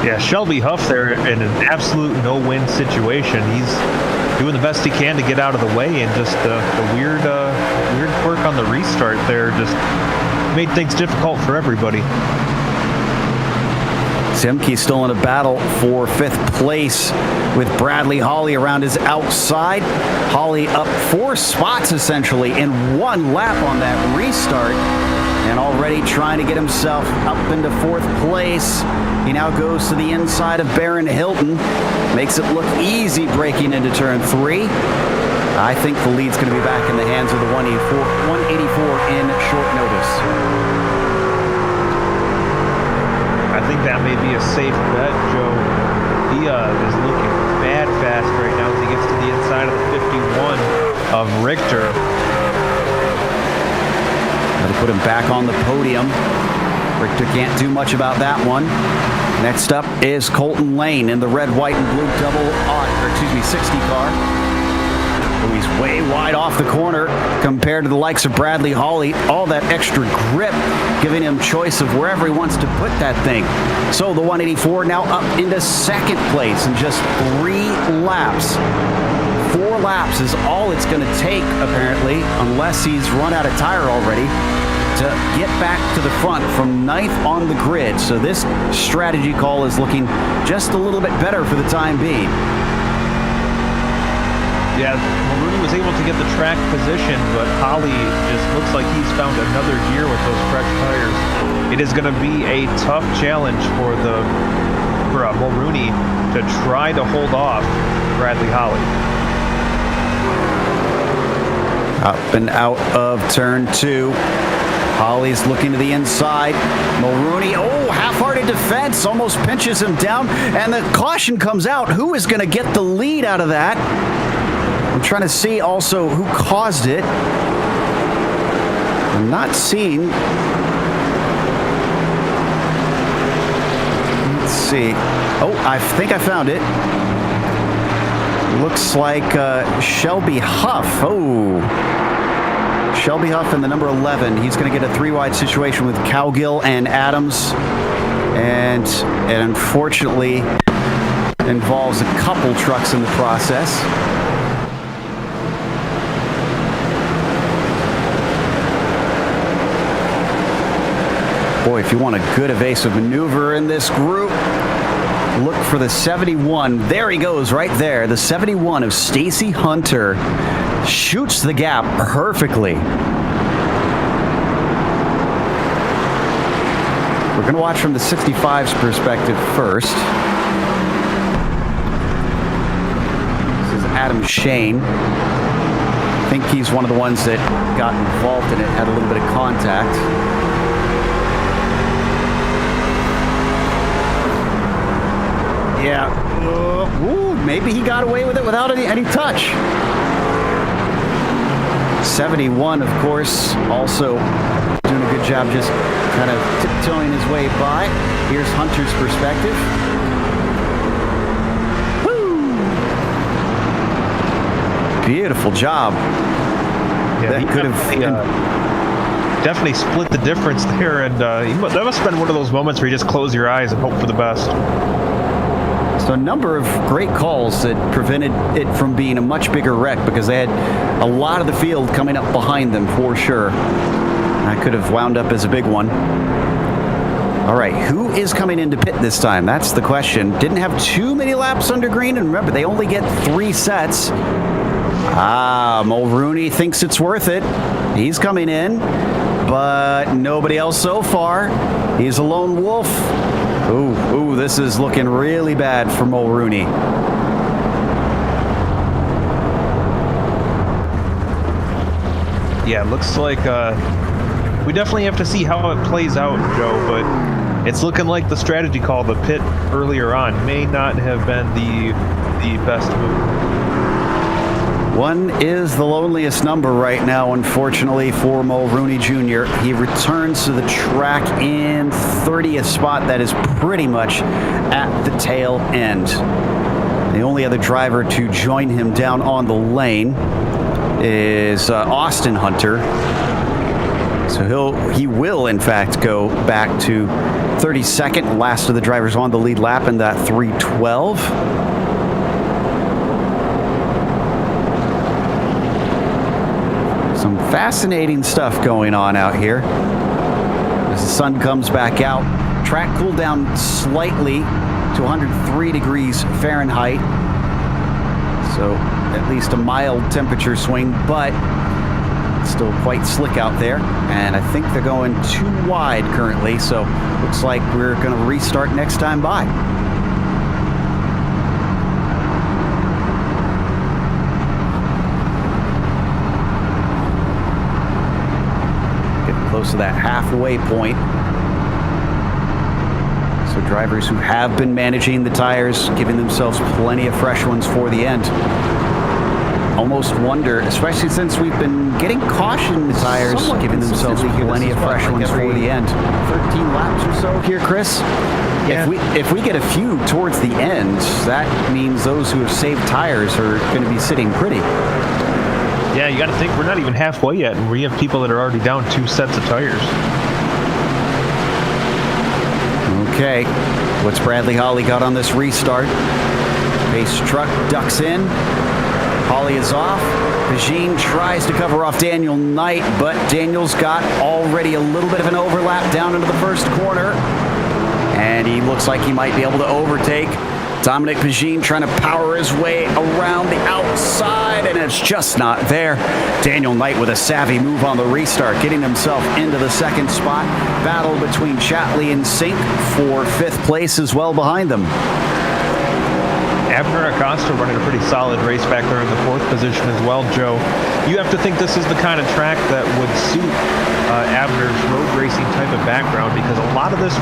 Yeah, Shelby Huff there in an absolute no-win situation. He's doing the best he can to get out of the way, and just the weird quirk on the restart there just made things difficult for everybody. Simke still in a battle for 5th place with Bradley Holly around his outside. Holly up 4 spots essentially in 1 lap on that restart, and already trying to get himself up into 4th place. He now goes to the inside of Baron Hilton. Makes it look easy breaking into turn 3. I think the lead's going to be back in the hands of the 184 in short notice. I think that may be a safe bet, Joe. He is looking bad fast right now as he gets to the inside of the 51 of Richter. That'll put him back on the podium. Richter can't do much about that one. Next up is Colton Lane in the red, white, and blue 60 car. Oh, he's way wide off the corner compared to the likes of Bradley Holly. All that extra grip giving him choice of wherever he wants to put that thing. So the 184 now up into 2nd place in just 3 laps. 4 laps is all it's going to take, apparently, unless he's run out of tire already, to get back to the front from 9th on the grid. So this strategy call is looking just a little bit better for the time being. Yeah, Mulrooney was able to get the track position, but Holly just looks like he's found another gear with those fresh tires. It is going to be a tough challenge for Mulrooney to try to hold off Bradley Holly. Up and out of turn 2. Holly's looking to the inside. Mulrooney, half-hearted defense, almost pinches him down, and the caution comes out. Who is going to get the lead out of that? I'm trying to see also who caused it. I'm not seeing. Let's see. Oh, I think I found it. Looks like Shelby Huff. Oh. Shelby Huff in the number 11. He's going to get a 3-wide situation with Cowgill and Adams. And it unfortunately involves a couple trucks in the process. Boy, if you want a good evasive maneuver in this group, look for the 71. There he goes right there. The 71 of Stacy Hunter shoots the gap perfectly. We're going to watch from the 65's perspective first. This is Adam Shane. I think he's one of the ones that got involved in it, had a little bit of contact. Yeah. Ooh, maybe he got away with it without any touch. 71, of course, also doing a good job just kind of tiptoeing his way by. Here's Hunter's perspective. Woo! Beautiful job. Yeah, that could have definitely split the difference there, and that must have been one of those moments where you just close your eyes and hope for the best. So a number of great calls that prevented it from being a much bigger wreck because they had a lot of the field coming up behind them for sure. That could have wound up as a big one. All right, who is coming into pit this time? That's the question. Didn't have too many laps under green, and remember, they only get 3 sets. Mulrooney thinks it's worth it. He's coming in, but nobody else so far. He's a lone wolf. Ooh, this is looking really bad for Mulrooney. Yeah, it looks like we definitely have to see how it plays out, Joe, but it's looking like the strategy call, the pit earlier on, may not have been the best move. 1 is the loneliest number right now, unfortunately, for Mulrooney Jr. He returns to the track in 30th spot. That is pretty much at the tail end. The only other driver to join him down on the lane is Austin Hunter. So he will, in fact, go back to 32nd, last of the drivers on the lead lap in that 3:12. Some fascinating stuff going on out here. As the sun comes back out, track cooled down slightly to 103 degrees Fahrenheit. So at least a mild temperature swing, but it's still quite slick out there. And I think they're going too wide currently, so looks like we're going to restart next time by. Close to that halfway point. So drivers who have been managing the tires, giving themselves plenty of fresh ones for the end. Almost wonder, especially since we've been getting caution in the tires, giving themselves plenty of fresh ones for the end. 13 laps or so here, Chris. Yeah. If we get a few towards the end, that means those who have saved tires are going to be sitting pretty. Yeah, you got to think we're not even halfway yet, and we have people that are already down 2 sets of tires. Okay, what's Bradley Holly got on this restart? Pace truck ducks in. Holly is off. Pagine tries to cover off Daniel Knight, but Daniel's got already a little bit of an overlap down into the first corner. And he looks like he might be able to overtake. Dominic Pagine trying to power his way around the outside, and it's just not there. Daniel Knight with a savvy move on the restart, getting himself into the second spot. Battle between Chatley and Sink for 5th place as well behind them. Abner Acosta running a pretty solid race back there in the 4th position as well, Joe. You have to think this is the kind of track that would suit Abner's road racing type of background, because a lot of this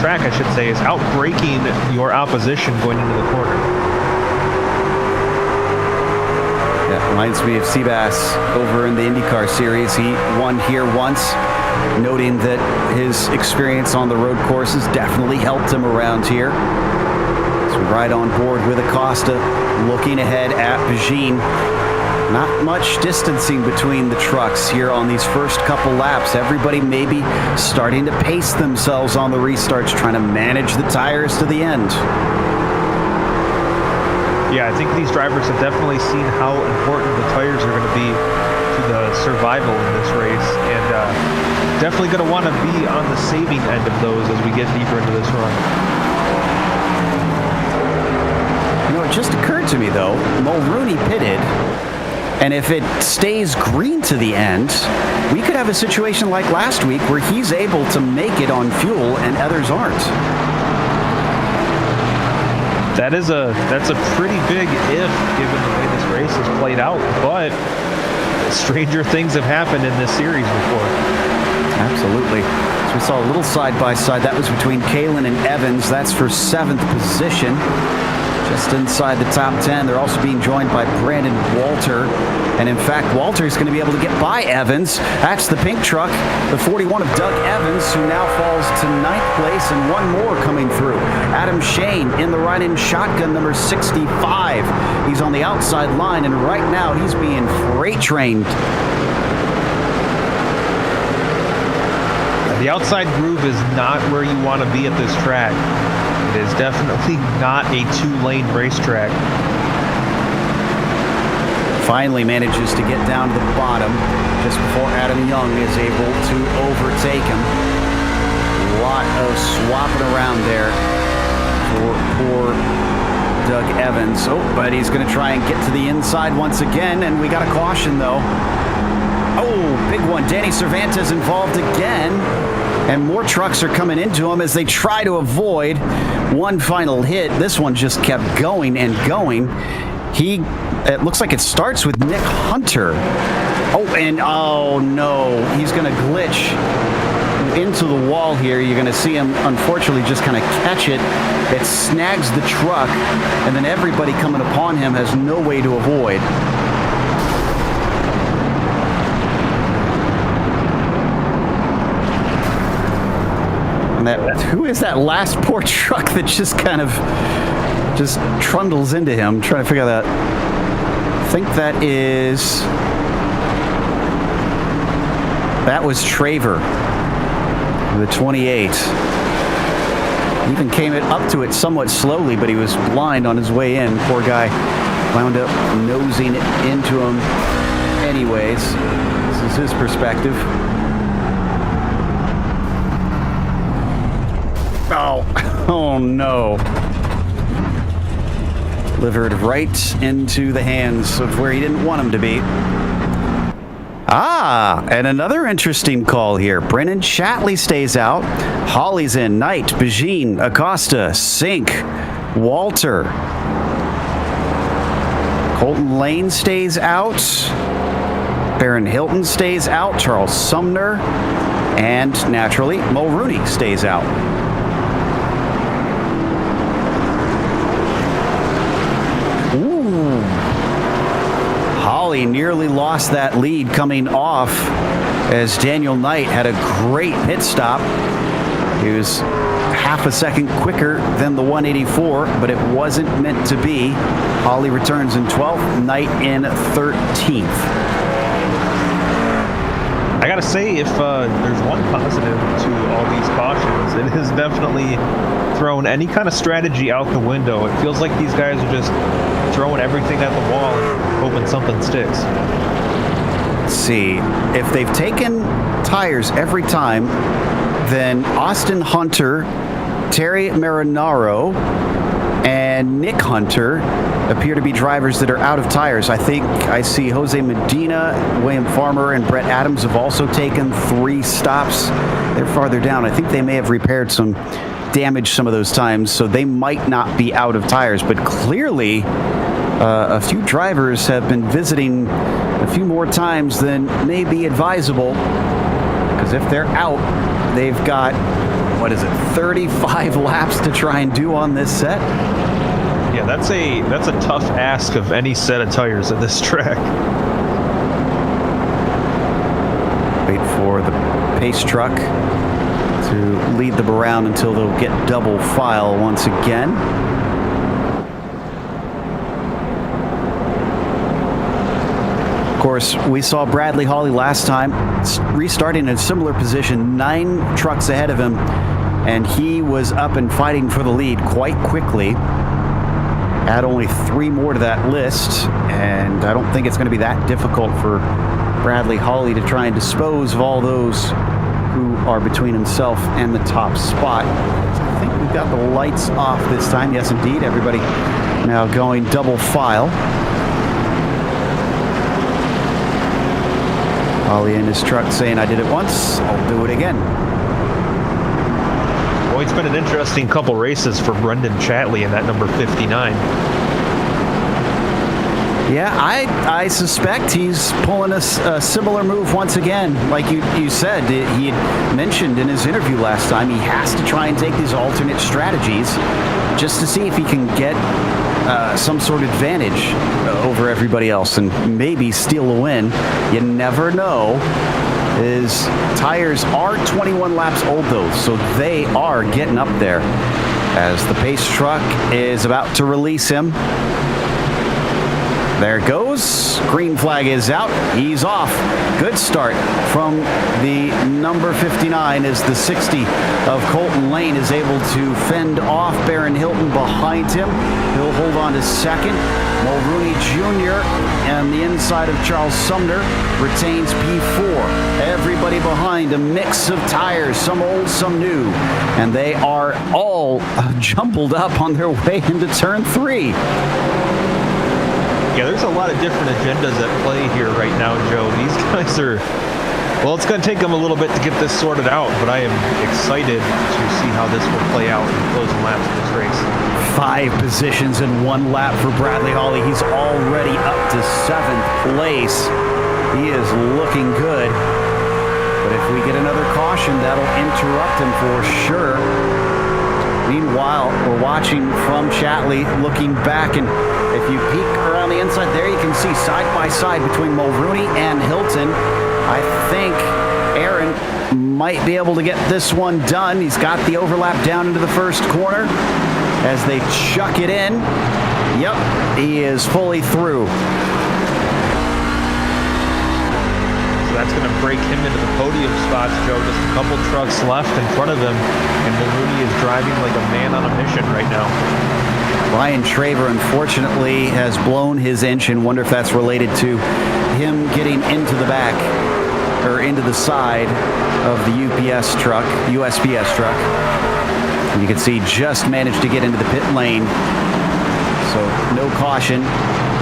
track, I should say, is outbraking your opposition going into the corner. Yeah, reminds me of Seabass over in the IndyCar series. He won here once, noting that his experience on the road courses definitely helped him around here. So we ride on board with Acosta, looking ahead at Bijin. Not much distancing between the trucks here on these first couple laps. Everybody maybe starting to pace themselves on the restarts, trying to manage the tires to the end. Yeah, I think these drivers have definitely seen how important the tires are going to be to the survival in this race, and definitely going to want to be on the saving end of those as we get deeper into this run. You know, it just occurred to me, though, Mulrooney pitted, and if it stays green to the end, we could have a situation like last week where he's able to make it on fuel and others aren't. That's a pretty big if, given the way this race has played out, but stranger things have happened in this series before. Absolutely. So we saw a little side-by-side. That was between Kalen and Evans. That's for 7th position. Just inside the top 10. They're also being joined by Brandon Walter. And in fact, Walter is going to be able to get by Evans. That's the pink truck, the 41 of Doug Evans, who now falls to 9th place, and one more coming through. Adam Shane in the right-in shotgun, number 65. He's on the outside line, and right now he's being freight trained. The outside groove is not where you want to be at this track. It is definitely not a 2-lane racetrack. Finally manages to get down to the bottom just before Adam Young is able to overtake him. A lot of swapping around there for poor Doug Evans. Oh, but he's going to try and get to the inside once again, and we got a caution, though. Oh, big one. Danny Cervantes involved again. And more trucks are coming into him as they try to avoid one final hit. This one just kept going and going. It looks like it starts with Nick Hunter. Oh no, he's going to glitch into the wall here. You're going to see him, unfortunately, just kind of catch it. It snags the truck, and then everybody coming upon him has no way to avoid. Who is that last poor truck that just kind of just trundles into him? I'm trying to figure that. I think that was Traver, the 28. He even came up to it somewhat slowly, but he was blind on his way in. Poor guy wound up nosing into him anyways. This is his perspective. Oh no. Delivered right into the hands of where he didn't want him to be. And another interesting call here. Brennan Shatley stays out. Holly's in. Knight, Bijin, Acosta, Sink, Walter. Colton Lane stays out. Baron Hilton stays out. Charles Sumner. And naturally, Mulrooney stays out. Holly nearly lost that lead coming off as Daniel Knight had a great pit stop. He was half a second quicker than the 184, but it wasn't meant to be. Holly returns in 12th, Knight in 13th. I gotta say, if there's one positive to all these cautions, it has definitely thrown any kind of strategy out the window. It feels like these guys are just throwing everything at the wall and hoping something sticks. Let's see. If they've taken tires every time, then Austin Hunter, Terry Marinaro, and Nick Hunter appear to be drivers that are out of tires. I think I see Jose Medina, William Farmer, and Brett Adams have also taken 3 stops. They're farther down. I think they may have repaired some damage some of those times, so they might not be out of tires. But clearly, a few drivers have been visiting a few more times than may be advisable, because if they're out, they've got, 35 laps to try and do on this set? Yeah, that's a tough ask of any set of tires at this track. Wait for the pace truck to lead them around until they'll get double file once again. Of course, we saw Bradley Hawley last time restarting in a similar position, 9 trucks ahead of him, and he was up and fighting for the lead quite quickly. Add only 3 more to that list, and I don't think it's going to be that difficult for Bradley Hawley to try and dispose of all those who are between himself and the top spot. I think we've got the lights off this time. Yes, indeed. Everybody now going double file. Hawley in his truck saying, I did it once, I'll do it again. Well, it's been an interesting couple races for Brendan Chatley in that number 59. Yeah, I suspect he's pulling a similar move once again. Like you said, he had mentioned in his interview last time, he has to try and take these alternate strategies just to see if he can get some sort of advantage over everybody else and maybe steal a win. You never know. His tires are 21 laps old, though, so they are getting up there as the pace truck is about to release him. There it goes. Green flag is out. He's off. Good start from the number 59 as the 60 of Colton Lane is able to fend off Baron Hilton behind him. He'll hold on to second. Mulrooney Jr. and the inside of Charles Sumner retains P4. Everybody behind, a mix of tires, some old, some new. And they are all jumbled up on their way into turn 3. Yeah, there's a lot of different agendas at play here right now, Joe. These guys are, well, it's going to take them a little bit to get this sorted out, but I am excited to see how this will play out in the closing laps of this race. 5 positions in 1 lap for Bradley Hawley. He's already up to 7th place. He is looking good. But if we get another caution, that'll interrupt him for sure. Meanwhile, we're watching from Chatley, looking back, and if you peek around the inside there, you can see side by side between Mulrooney and Hilton. I think Aaron might be able to get this one done. He's got the overlap down into the first corner as they chuck it in. Yep, he is fully through. That's going to break him into the podium spots, Joe. Just a couple trucks left in front of him, and Mulrooney is driving like a man on a mission right now. Ryan Traver, unfortunately, has blown his engine. Wonder if that's related to him getting into the back, or into the side of the USPS truck. And you can see just managed to get into the pit lane. So no caution.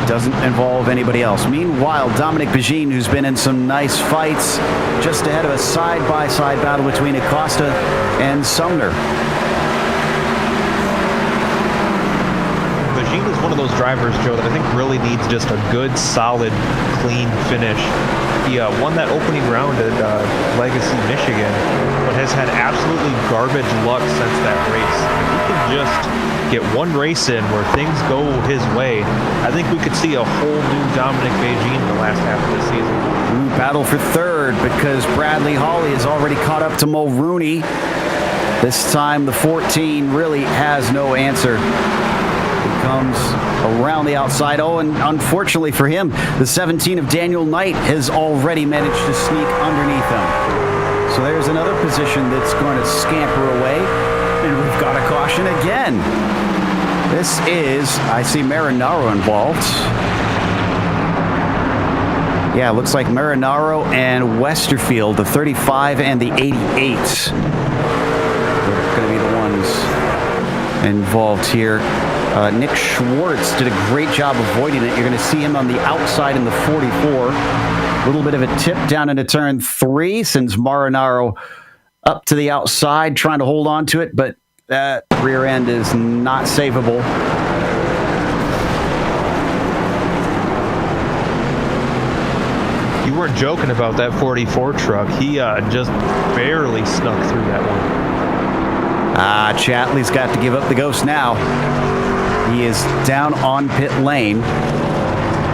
Doesn't involve anybody else. Meanwhile, Dominic Begin, who's been in some nice fights, just ahead of a side-by-side battle between Acosta and Sumner. Begin is one of those drivers, Joe, that I think really needs just a good, solid, clean finish. He won that opening round at Legacy, Michigan, but has had absolutely garbage luck since that race. If he can just get one race in where things go his way, I think we could see a whole new Dominic Begin in the last half of the season. Battle for third because Bradley Hawley has already caught up to Mulrooney. This time the 14 really has no answer. He comes around the outside. Oh, and unfortunately for him, the 17 of Daniel Knight has already managed to sneak underneath him. So there's another position that's going to scamper away. And we've got a caution again. This is, I see Marinaro involved. Yeah, looks like Marinaro and Westerfield, the 35 and the 88. They're going to be the ones involved here. Nick Schwartz did a great job avoiding it. You're going to see him on the outside in the 44. A little bit of a tip down into turn 3 sends Marinaro up to the outside, trying to hold on to it, but that rear end is not savable. You weren't joking about that 44 truck. He just barely snuck through that one. Chatley's got to give up the ghost now. He is down on pit lane.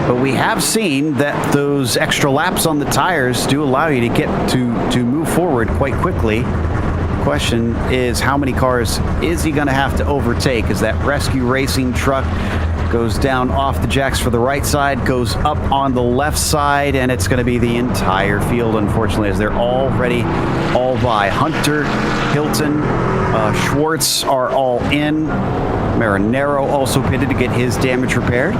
But we have seen that those extra laps on the tires do allow you to get to move forward quite quickly. The question is, how many cars is he going to have to overtake as that rescue racing truck goes down off the jacks for the right side, goes up on the left side, and it's going to be the entire field, unfortunately, as they're already all by. Hunter, Hilton, Schwartz are all in. Marinero also pitted to get his damage repaired.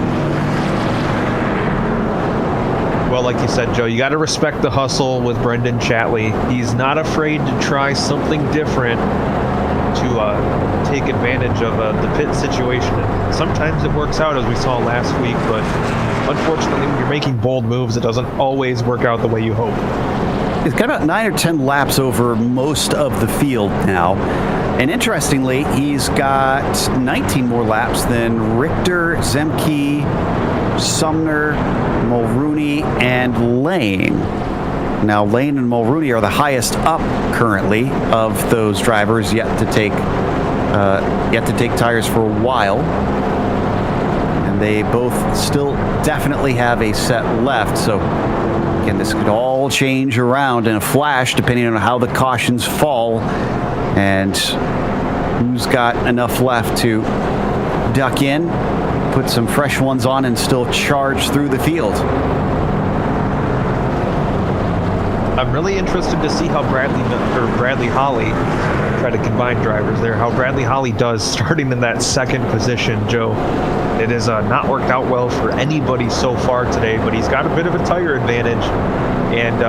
Well, like you said, Joe, you got to respect the hustle with Brendan Chatley. He's not afraid to try something different to take advantage of the pit situation. And sometimes it works out, as we saw last week, but unfortunately, when you're making bold moves, it doesn't always work out the way you hope. He's got about 9 or 10 laps over most of the field now. And interestingly, he's got 19 more laps than Richter, Zemke, Sumner, Mulrooney, and Lane. Now, Lane and Mulrooney are the highest up currently of those drivers yet to take tires for a while. And they both still definitely have a set left. So, again, this could all change around in a flash depending on how the cautions fall and who's got enough left to duck in, put some fresh ones on, and still charge through the field. I'm really interested to see how Bradley Holly try to combine drivers there. How Bradley Holly does starting in that second position, Joe. It has not worked out well for anybody so far today, but he's got a bit of a tire advantage, and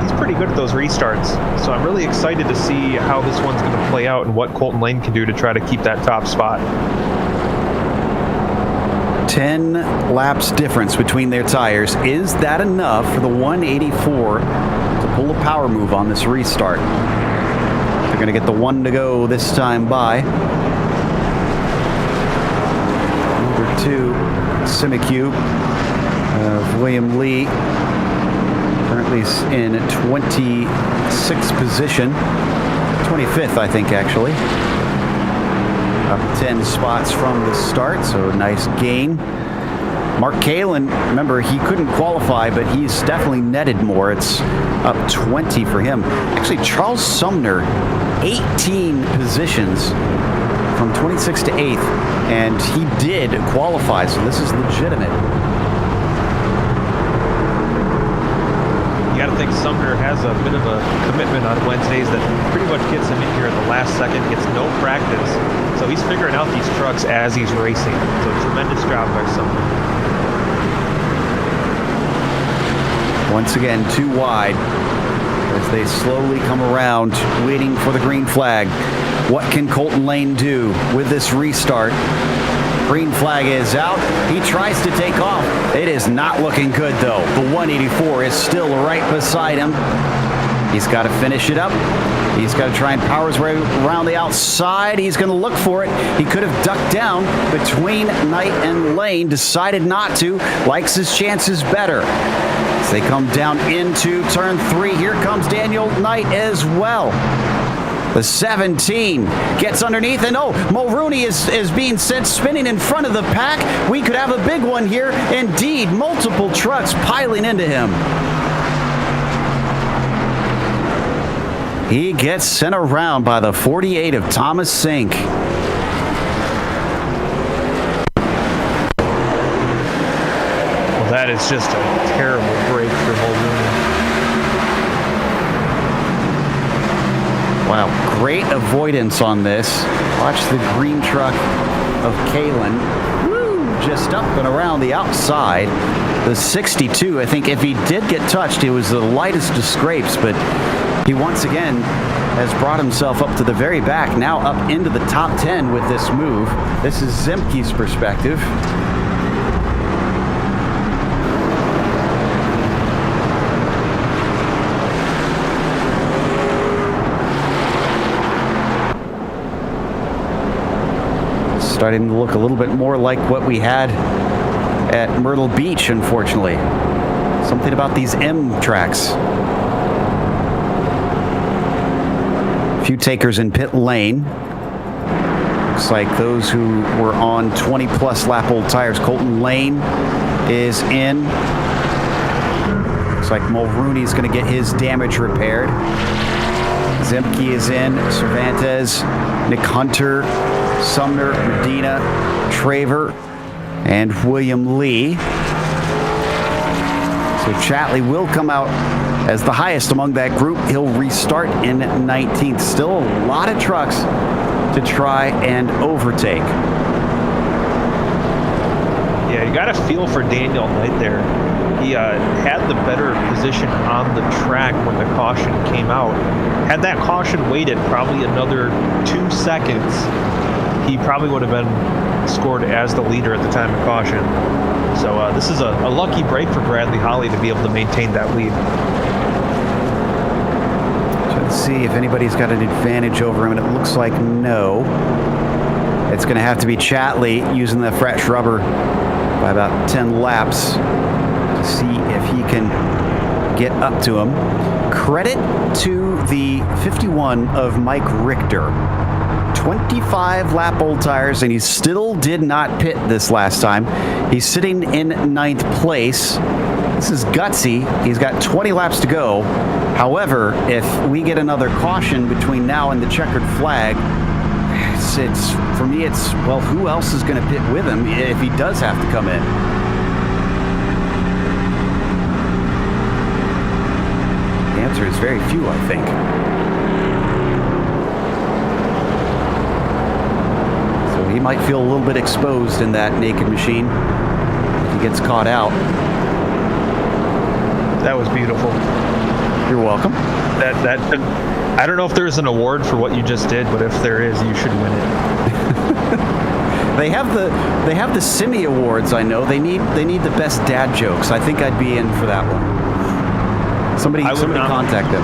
he's pretty good at those restarts. So I'm really excited to see how this one's going to play out and what Colton Lane can do to try to keep that top spot. 10 laps difference between their tires. Is that enough for the 184 to pull a power move on this restart? They're going to get the one to go this time by. Number 2, Simicube of William Lee. Currently in 26th position. 25th, I think, actually. Up 10 spots from the start, so nice gain. Mark Kalin, remember, he couldn't qualify, but he's definitely netted more. It's up 20 for him. Actually, Charles Sumner, 18 positions from 26th to 8th, and he did qualify, so this is legitimate. You got to think Sumner has a bit of a commitment on Wednesdays that pretty much gets him in here at the last second, gets no practice. So he's figuring out these trucks as he's racing. So a tremendous job by Sumner. Once again, too wide as they slowly come around, waiting for the green flag. What can Colton Lane do with this restart? Green flag is out. He tries to take off. It is not looking good, though. The 184 is still right beside him. He's got to finish it up. He's got to try and power his way around the outside. He's going to look for it. He could have ducked down between Knight and Lane. Decided not to. Likes his chances better. As they come down into turn 3, here comes Daniel Knight as well. The 17 gets underneath, and Mulrooney is being sent spinning in front of the pack. We could have a big one here. Indeed, multiple trucks piling into him. He gets sent around by the 48 of Thomas Sink. Well, that is just a terrible break for Mulrooney. Wow, great avoidance on this. Watch the green truck of Kalin. Woo, just up and around the outside. The 62, I think if he did get touched, it was the lightest of scrapes, but he once again has brought himself up to the very back, now up into the top 10 with this move. This is Zemke's perspective. Starting to look a little bit more like what we had at Myrtle Beach, unfortunately. Something about these M tracks. A few takers in pit lane. Looks like those who were on 20-plus lap old tires. Colton Lane is in. Looks like Mulrooney's going to get his damage repaired. Zemke is in. Cervantes, Nick Hunter, Sumner, Medina, Traver, and William Lee. So Chatley will come out as the highest among that group. He'll restart in 19th. Still a lot of trucks to try and overtake. Yeah, you got to feel for Daniel Knight there. He had the better position on the track when the caution came out. Had that caution waited probably another 2 seconds, he probably would have been scored as the leader at the time of caution. So this is a lucky break for Bradley Holly to be able to maintain that lead. Let's see if anybody's got an advantage over him, and it looks like no. It's going to have to be Chatley using the fresh rubber by about 10 laps to see if he can get up to him. Credit to the 51 of Mike Richter. 25 lap old tires, and he still did not pit this last time. He's sitting in 9th place. This is gutsy. He's got 20 laps to go. However, if we get another caution between now and the checkered flag, it's for me, it's, well, who else is going to pit with him if he does have to come in? The answer is very few, I think. So he might feel a little bit exposed in that naked machine if he gets caught out. That was beautiful. You're welcome. That I don't know if there's an award for what you just did, but if there is, you should win it. They have the Simmy Awards. I know they need the best dad jokes. I think I'd be in for that one. Somebody contact them.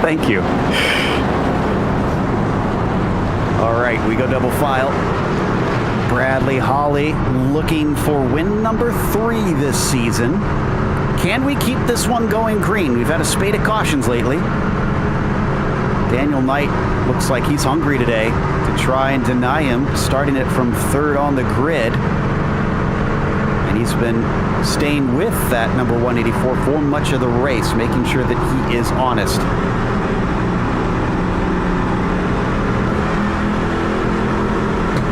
Thank you. All right, we go double file. Bradley Holly looking for win number 3 this season. Can we keep this one going green? We've had a spate of cautions lately. Daniel Knight looks like he's hungry today to try and deny him, starting it from 3rd on the grid. And he's been staying with that number 184 for much of the race, making sure that he is honest.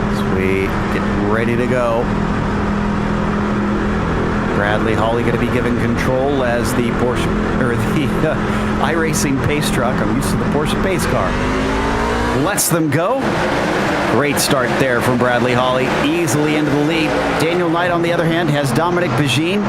As we get ready to go. Bradley Holly going to be given control as the Porsche, or the iRacing pace truck. I'm used to the Porsche pace car. Lets them go. Great start there from Bradley Holly, easily into the lead. Daniel Knight, on the other hand, has Dominic Pagine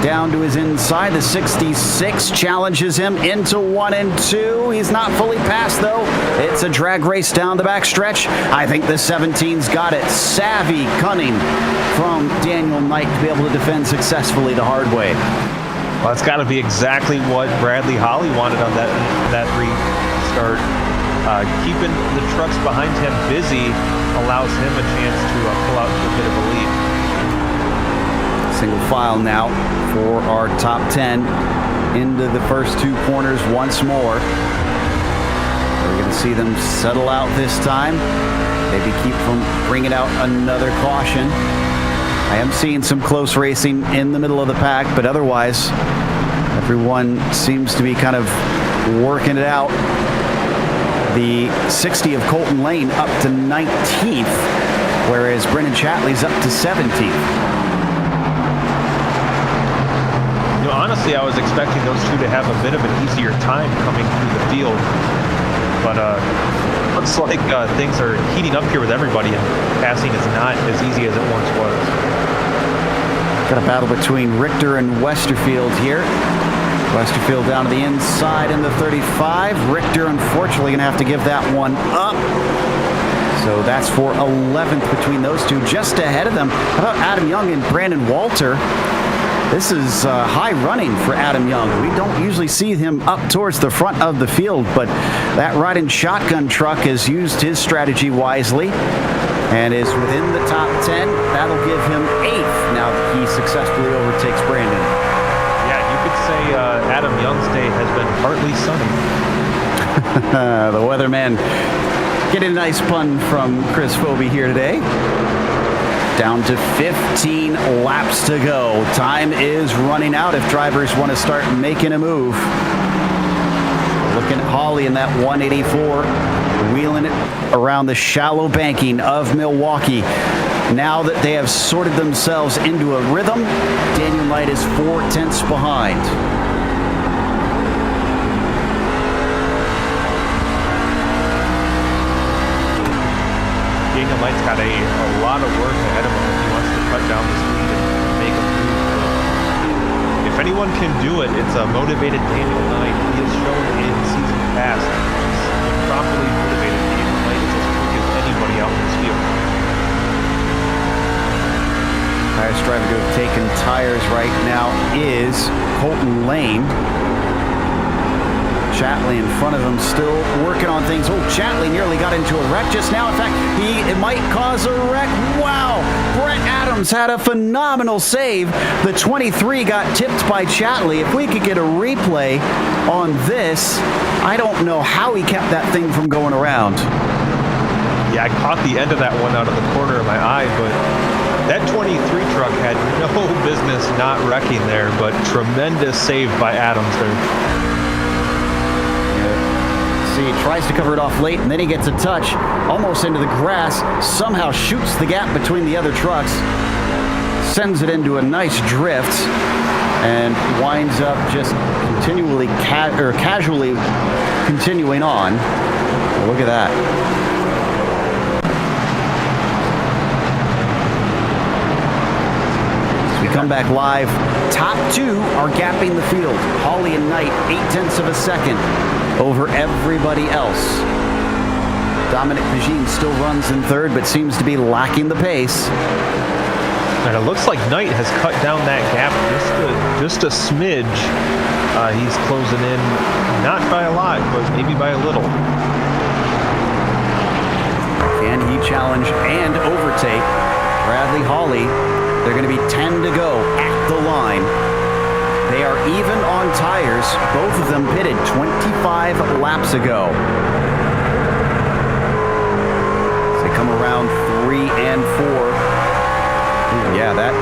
down to his inside. The 66 challenges him into 1 and 2. He's not fully passed, though. It's a drag race down the back stretch. I think the 17's got it. Savvy, cunning from Daniel Knight to be able to defend successfully the hard way. Well, that's got to be exactly what Bradley Holly wanted on that restart. Keeping the trucks behind him busy allows him a chance to pull out to a bit of a lead. Single file now for our top 10 into the first 2 corners once more. We're going to see them settle out this time. Maybe keep from bringing out another caution. I am seeing some close racing in the middle of the pack, but otherwise, everyone seems to be kind of working it out. The 60 of Colton Lane up to 19th, whereas Brendan Chatley's up to 17th. Honestly, I was expecting those two to have a bit of an easier time coming through the field, but looks like things are heating up here with everybody, and passing is not as easy as it once was. Got a battle between Richter and Westerfield here. Westerfield down to the inside in the 35. Richter, unfortunately, going to have to give that one up. So that's for 11th between those two. Just ahead of them, how about Adam Young and Brandon Walter? This is high running for Adam Young. We don't usually see him up towards the front of the field, but that riding shotgun truck has used his strategy wisely and is within the top 10. That'll give him 8th now that he successfully overtakes Brandon. Yeah, you could say Adam Young's day has been partly sunny. The weatherman Getting a nice pun from Chris Phobie here today. Down to 15 laps to go. Time is running out if drivers want to start making a move. Looking at Holly in that 184, wheeling it around the shallow banking of Milwaukee. Now that they have sorted themselves into a rhythm, Daniel Knight is 4/10 behind. Daniel Knight's got a lot of work ahead of him if he wants to cut down the speed and make a move. If anyone can do it, it's a motivated Daniel Knight. He has shown in season past he's properly motivated. Daniel Knight is as quick as anybody out in this field. Highest driver to have taken tires right now is Colton Lane. Chatley in front of him, still working on things. Oh, Chatley nearly got into a wreck just now. In fact, it might cause a wreck. Wow! Brett Adams had a phenomenal save. The 23 got tipped by Chatley. If we could get a replay on this, I don't know how he kept that thing from going around. Yeah, I caught the end of that one out of the corner of my eye, but that 23 truck had no business not wrecking there, but tremendous save by Adams there. See, he tries to cover it off late, and then he gets a touch almost into the grass, somehow shoots the gap between the other trucks, sends it into a nice drift, and winds up just continually casually continuing on. Look at that. As we come back live, top two are gapping the field. Holly and Knight, 0.8 of a second over everybody else. Dominic Pagine still runs in third, but seems to be lacking the pace. And it looks like Knight has cut down that gap just a smidge. He's closing in, not by a lot, but maybe by a little. Can he challenge and overtake Bradley Holly? They're going to be 10 to go at the line. They are even on tires. Both of them pitted 25 laps ago. As they come around 3 and 4. Ooh, yeah, that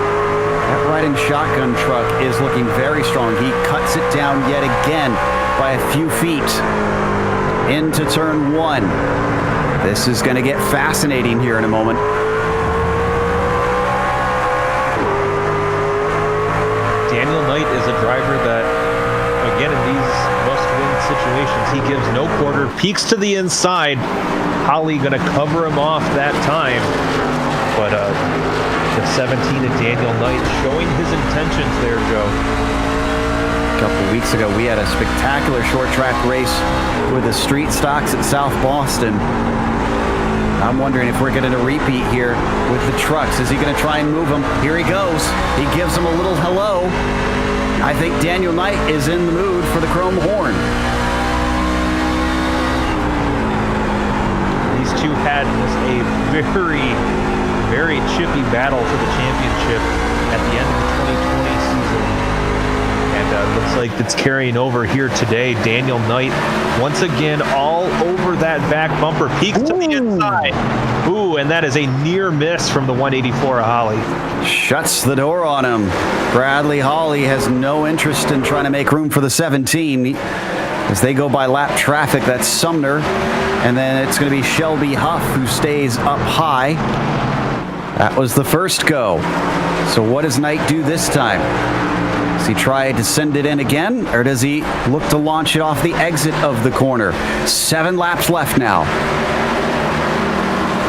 riding shotgun truck is looking very strong. He cuts it down yet again by a few feet into turn 1. This is going to get fascinating here in a moment. Daniel Knight is a driver that, again, in these must-win situations, he gives no quarter, peeks to the inside. Holly going to cover him off that time. But the 17 of Daniel Knight showing his intentions there, Joe. A couple weeks ago, we had a spectacular short track race with the street stocks at South Boston. I'm wondering if we're getting a repeat here with the trucks. Is he going to try and move them? Here he goes. He gives them a little hello. I think Daniel Knight is in the mood for the chrome horn. These two had a very, very chippy battle for the championship at the end of the 2020 season. And looks like it's carrying over here today. Daniel Knight, once again, all over that back bumper. Peeks to the inside. Ooh, and that is a near miss from the 184 of Holly. Shuts the door on him. Bradley Holly has no interest in trying to make room for the 17. As they go by lap traffic, that's Sumner. And then it's going to be Shelby Huff who stays up high. That was the first go. So what does Knight do this time? Does he try to send it in again, or does he look to launch it off the exit of the corner? 7 laps left now.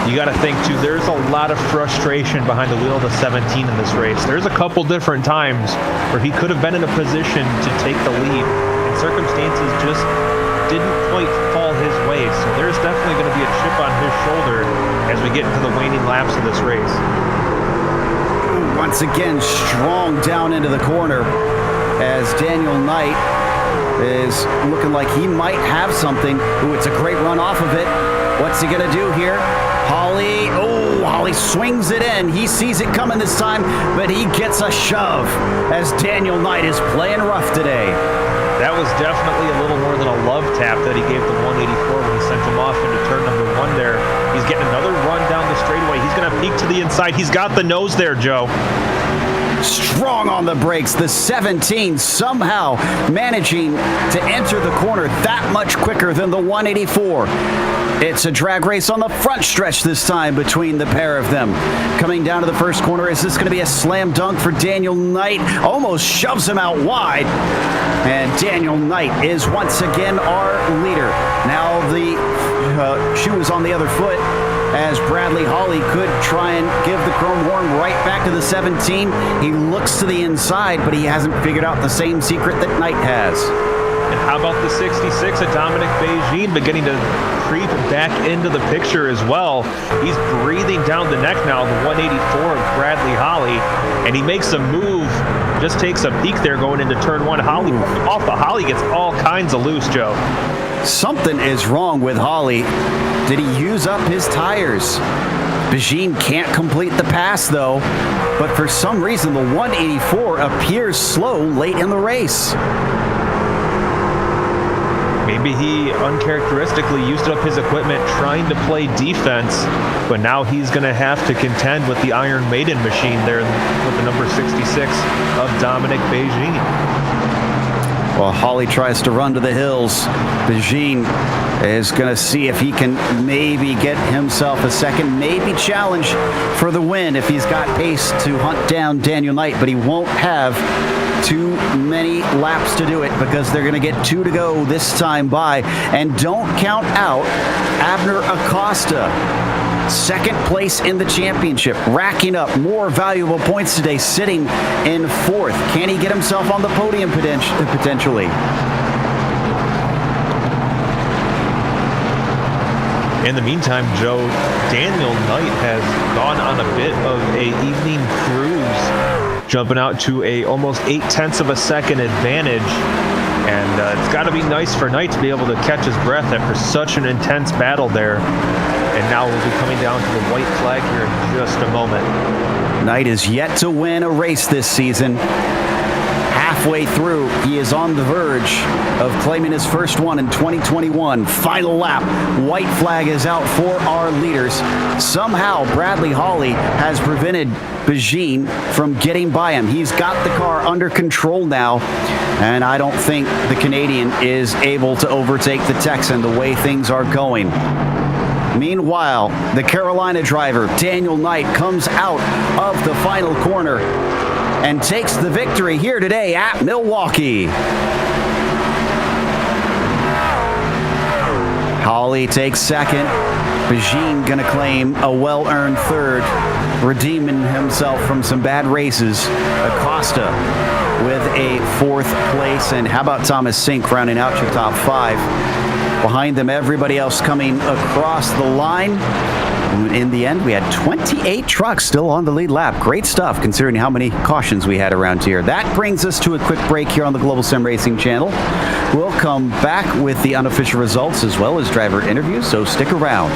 You got to think, too, there's a lot of frustration behind the wheel of the 17 in this race. There's a couple different times where he could have been in a position to take the lead, and circumstances just didn't quite fall his way. So there's definitely going to be a chip on his shoulder as we get into the waning laps of this race. Once again, strong down into the corner as Daniel Knight is looking like he might have something. Ooh, it's a great run off of it. What's he going to do here? Holly swings it in. He sees it coming this time, but he gets a shove as Daniel Knight is playing rough today. That was definitely a little more than a love tap that he gave the 184 when he sent him off into turn number 1 there. He's getting another run down the straightaway. He's going to peek to the inside. He's got the nose there, Joe. Strong on the brakes. The 17 somehow managing to enter the corner that much quicker than the 184. It's a drag race on the front stretch this time between the pair of them. Coming down to the first corner, is this going to be a slam dunk for Daniel Knight? Almost shoves him out wide. And Daniel Knight is once again our leader. Now the shoe is on the other foot, as Bradley Hawley could try and give the chrome horn right back to the 17. He looks to the inside, but he hasn't figured out the same secret that Knight has. And how about the 66 of Dominic Beijing beginning to creep back into the picture as well? He's breathing down the neck now, the 184 of Bradley Hawley, and he makes a move, just takes a peek there going into turn 1. Hawley off, but Hawley gets all kinds of loose, Joe. Something is wrong with Hawley. Did he use up his tires? Beijing can't complete the pass though, but for some reason the 184 appears slow late in the race. Maybe he uncharacteristically used up his equipment trying to play defense, but now he's going to have to contend with the Iron Maiden machine there with the number 66 of Dominic Beijing. Well, Hawley tries to run to the hills. Beijing is going to see if he can maybe get himself a second, maybe challenge for the win if he's got pace to hunt down Daniel Knight, but he won't have too many laps to do it because they're going to get 2 to go this time by. And don't count out Abner Acosta. Second place in the championship, racking up more valuable points today, sitting in 4th. Can he get himself on the podium potentially? In the meantime, Joe, Daniel Knight has gone on a bit of a evening cruise, jumping out to a almost 0.8 of a second advantage. And it's got to be nice for Knight to be able to catch his breath after such an intense battle there. And now we'll be coming down to the white flag here in just a moment. Knight is yet to win a race this season. Halfway through, he is on the verge of claiming his first one in 2021. Final lap. White flag is out for our leaders. Somehow, Bradley Hawley has prevented Beijing from getting by him. He's got the car under control now, and I don't think the Canadian is able to overtake the Texan the way things are going. Meanwhile, the Carolina driver, Daniel Knight, comes out of the final corner and takes the victory here today at Milwaukee. Hawley takes second. Beijing gonna claim a well-earned third, redeeming himself from some bad races. Acosta with a 4th place. And how about Thomas Sink rounding out your top 5? Behind them, everybody else coming across the line. In the end, we had 28 trucks still on the lead lap. Great stuff, considering how many cautions we had around here. That brings us to a quick break here on the Global Sim Racing channel. We'll come back with the unofficial results as well as driver interviews, so stick around.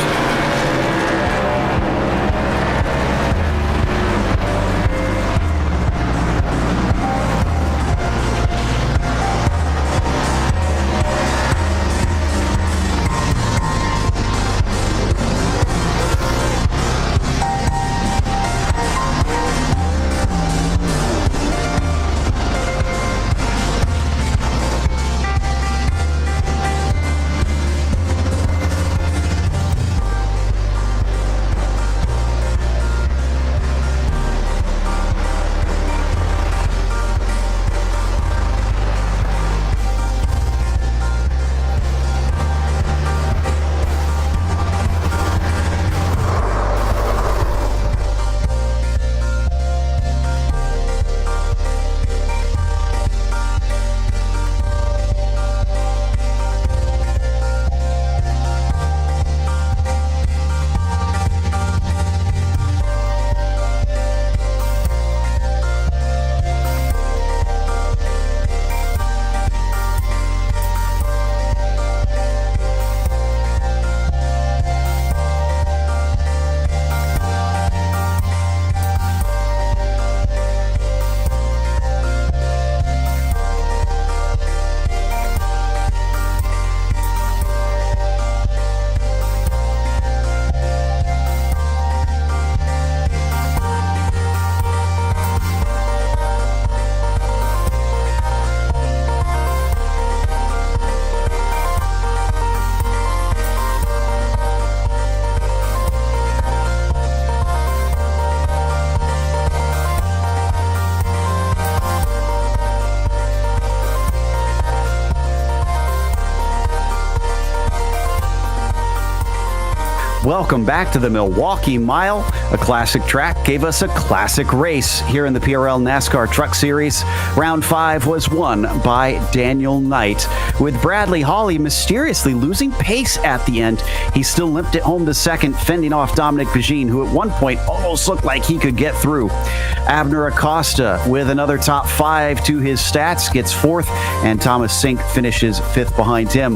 Welcome back to the Milwaukee Mile. A classic track gave us a classic race here in the PRL NASCAR Truck Series. Round 5 was won by Daniel Knight. With Bradley Hawley mysteriously losing pace at the end, he still limped it home to second, fending off Dominic Pagine, who at one point almost looked like he could get through. Abner Acosta, with another top 5 to his stats, gets 4th, and Thomas Sink finishes 5th behind him.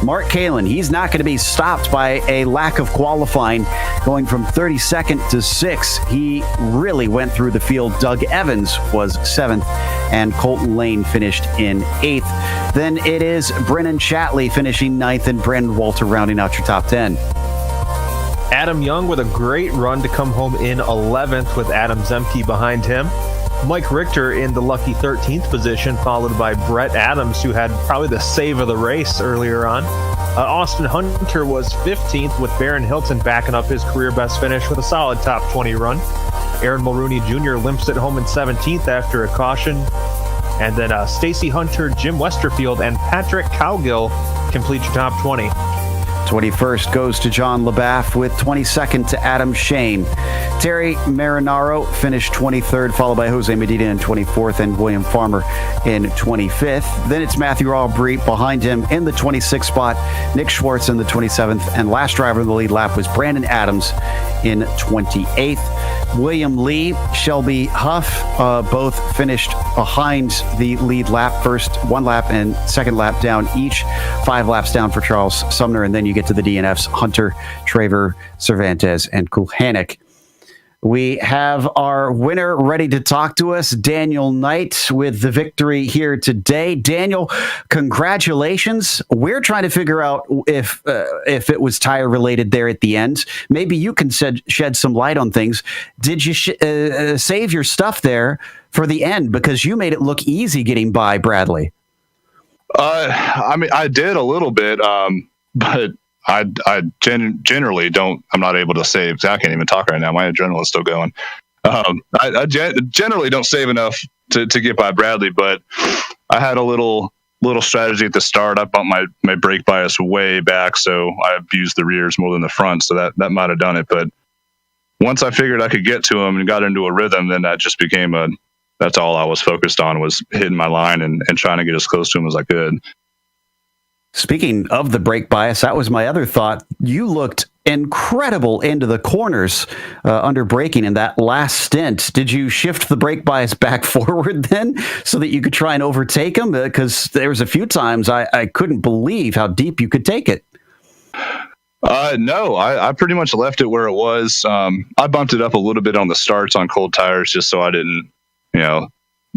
Mark Kalin, he's not going to be stopped by a lack of qualifying, going from 32nd to 6th. He really went through the field. Doug Evans was 7th, and Colton Lane finished in 8th. Then it is Brennan Chatley finishing 9th, and Brandon Walter rounding out your top 10. Adam Young with a great run to come home in 11th with Adam Zemke behind him. Mike Richter in the lucky 13th position, followed by Brett Adams, who had probably the save of the race earlier on. Austin Hunter was 15th with Barron Hilton backing up his career best finish with a solid top 20 run. Aaron Mulrooney Jr. limps it home in 17th after a caution. And then Stacy Hunter, Jim Westerfield, and Patrick Cowgill complete your top 20. 21st goes to John LaBaff, with 22nd to Adam Shane. Terry Marinaro finished 23rd, followed by Jose Medina in 24th and William Farmer in 25th. Then it's Matthew Aubrey behind him in the 26th spot, Nick Schwartz in the 27th, and last driver in the lead lap was Brandon Adams in 28th. William Lee, Shelby Huff, both finished behind the lead lap, first 1 lap and second lap down each, 5 laps down for Charles Sumner, and then you get to the DNFs, Hunter, Traver, Cervantes, and Kulhanek. We have our winner ready to talk to us, Daniel Knight, with the victory here today. Daniel, congratulations. We're trying to figure out if it was tire related there at the end. Maybe you can shed some light on things. Did you save your stuff there for the end, because you made it look easy getting by Bradley? I mean, I did a little bit, but I generally don't. I'm not able to save. I can't even talk right now. My adrenaline's still going. I generally don't save enough to get by Bradley, but I had a little strategy at the start. I bumped my brake bias way back, so I abused the rears more than the front. So that might have done it. But once I figured I could get to him and got into a rhythm, then that just became that's all I was focused on, was hitting my line and trying to get as close to him as I could. Speaking of the brake bias, that was my other thought. You looked incredible into the corners under braking in that last stint. Did you shift the brake bias back forward then so that you could try and overtake him? Because there was a few times I couldn't believe how deep you could take it. No, I pretty much left it where it was. I bumped it up a little bit on the starts on cold tires just so I didn't,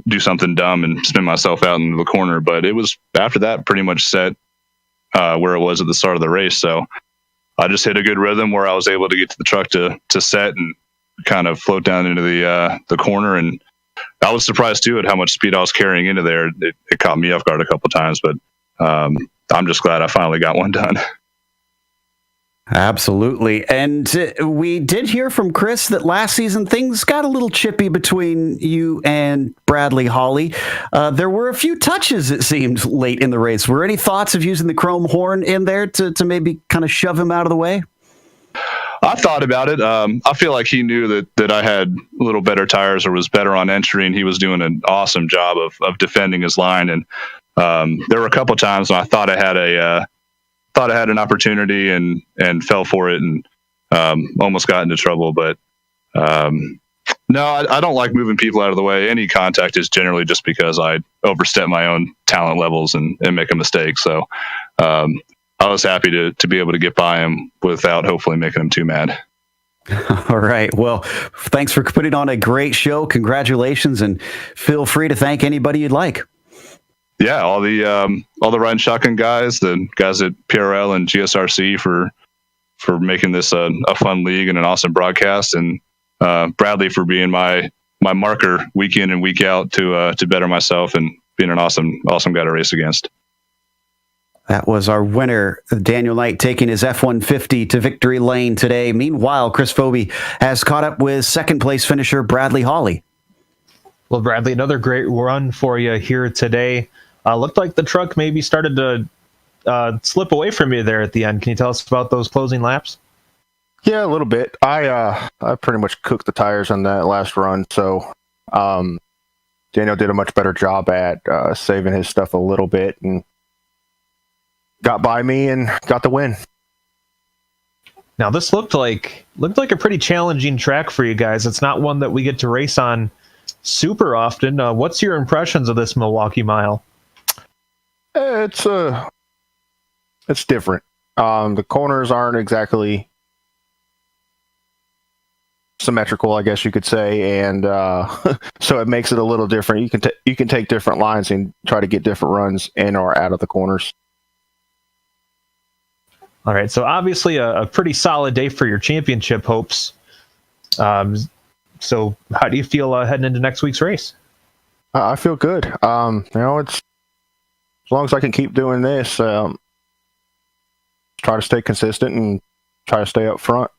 do something dumb and spin myself out into the corner. But it was after that pretty much set where it was at the start of the race. So I just hit a good rhythm where I was able to get to the truck to set and kind of float down into the corner. And I was surprised too at how much speed I was carrying into there. It caught me off guard a couple times, but I'm just glad I finally got one done. Absolutely. And we did hear from Chris that last season things got a little chippy between you and Bradley Hawley. There were a few touches, it seemed, late in the race. Were any thoughts of using the chrome horn in there to maybe kind of shove him out of the way? I thought about it. I feel like he knew that I had a little better tires or was better on entry, and he was doing an awesome job of defending his line. And there were a couple times when I thought I had an opportunity and fell for it and almost got into trouble. But no, I don't like moving people out of the way. Any contact is generally just because I overstep my own talent levels and make a mistake. So I was happy to be able to get by him without hopefully making him too mad. All right. Well, thanks for putting on a great show. Congratulations, and feel free to thank anybody you'd like. Yeah, all the riding shotgun guys, the guys at PRL and GSRC for making this a fun league and an awesome broadcast, and Bradley for being my marker week in and week out to better myself and being an awesome guy to race against. That was our winner, Daniel Knight, taking his F-150 to victory lane today. Meanwhile, Chris Phoebe has caught up with second place finisher Bradley Hawley. Well, Bradley, another great run for you here today. Looked like the truck maybe started to slip away from you there at the end. Can you tell us about those closing laps? Yeah, a little bit. I pretty much cooked the tires on that last run, so Daniel did a much better job at saving his stuff a little bit and got by me and got the win. Now this looked like a pretty challenging track for you guys. It's not one that we get to race on super often. What's your impressions of this Milwaukee Mile? It's different. The corners aren't exactly symmetrical, I guess you could say, and so it makes it a little different. You can take different lines and try to get different runs in or out of the corners. All right, so obviously a pretty solid day for your championship hopes. So how do you feel heading into next week's race? I feel good. It's as long as I can keep doing this, try to stay consistent and try to stay up front.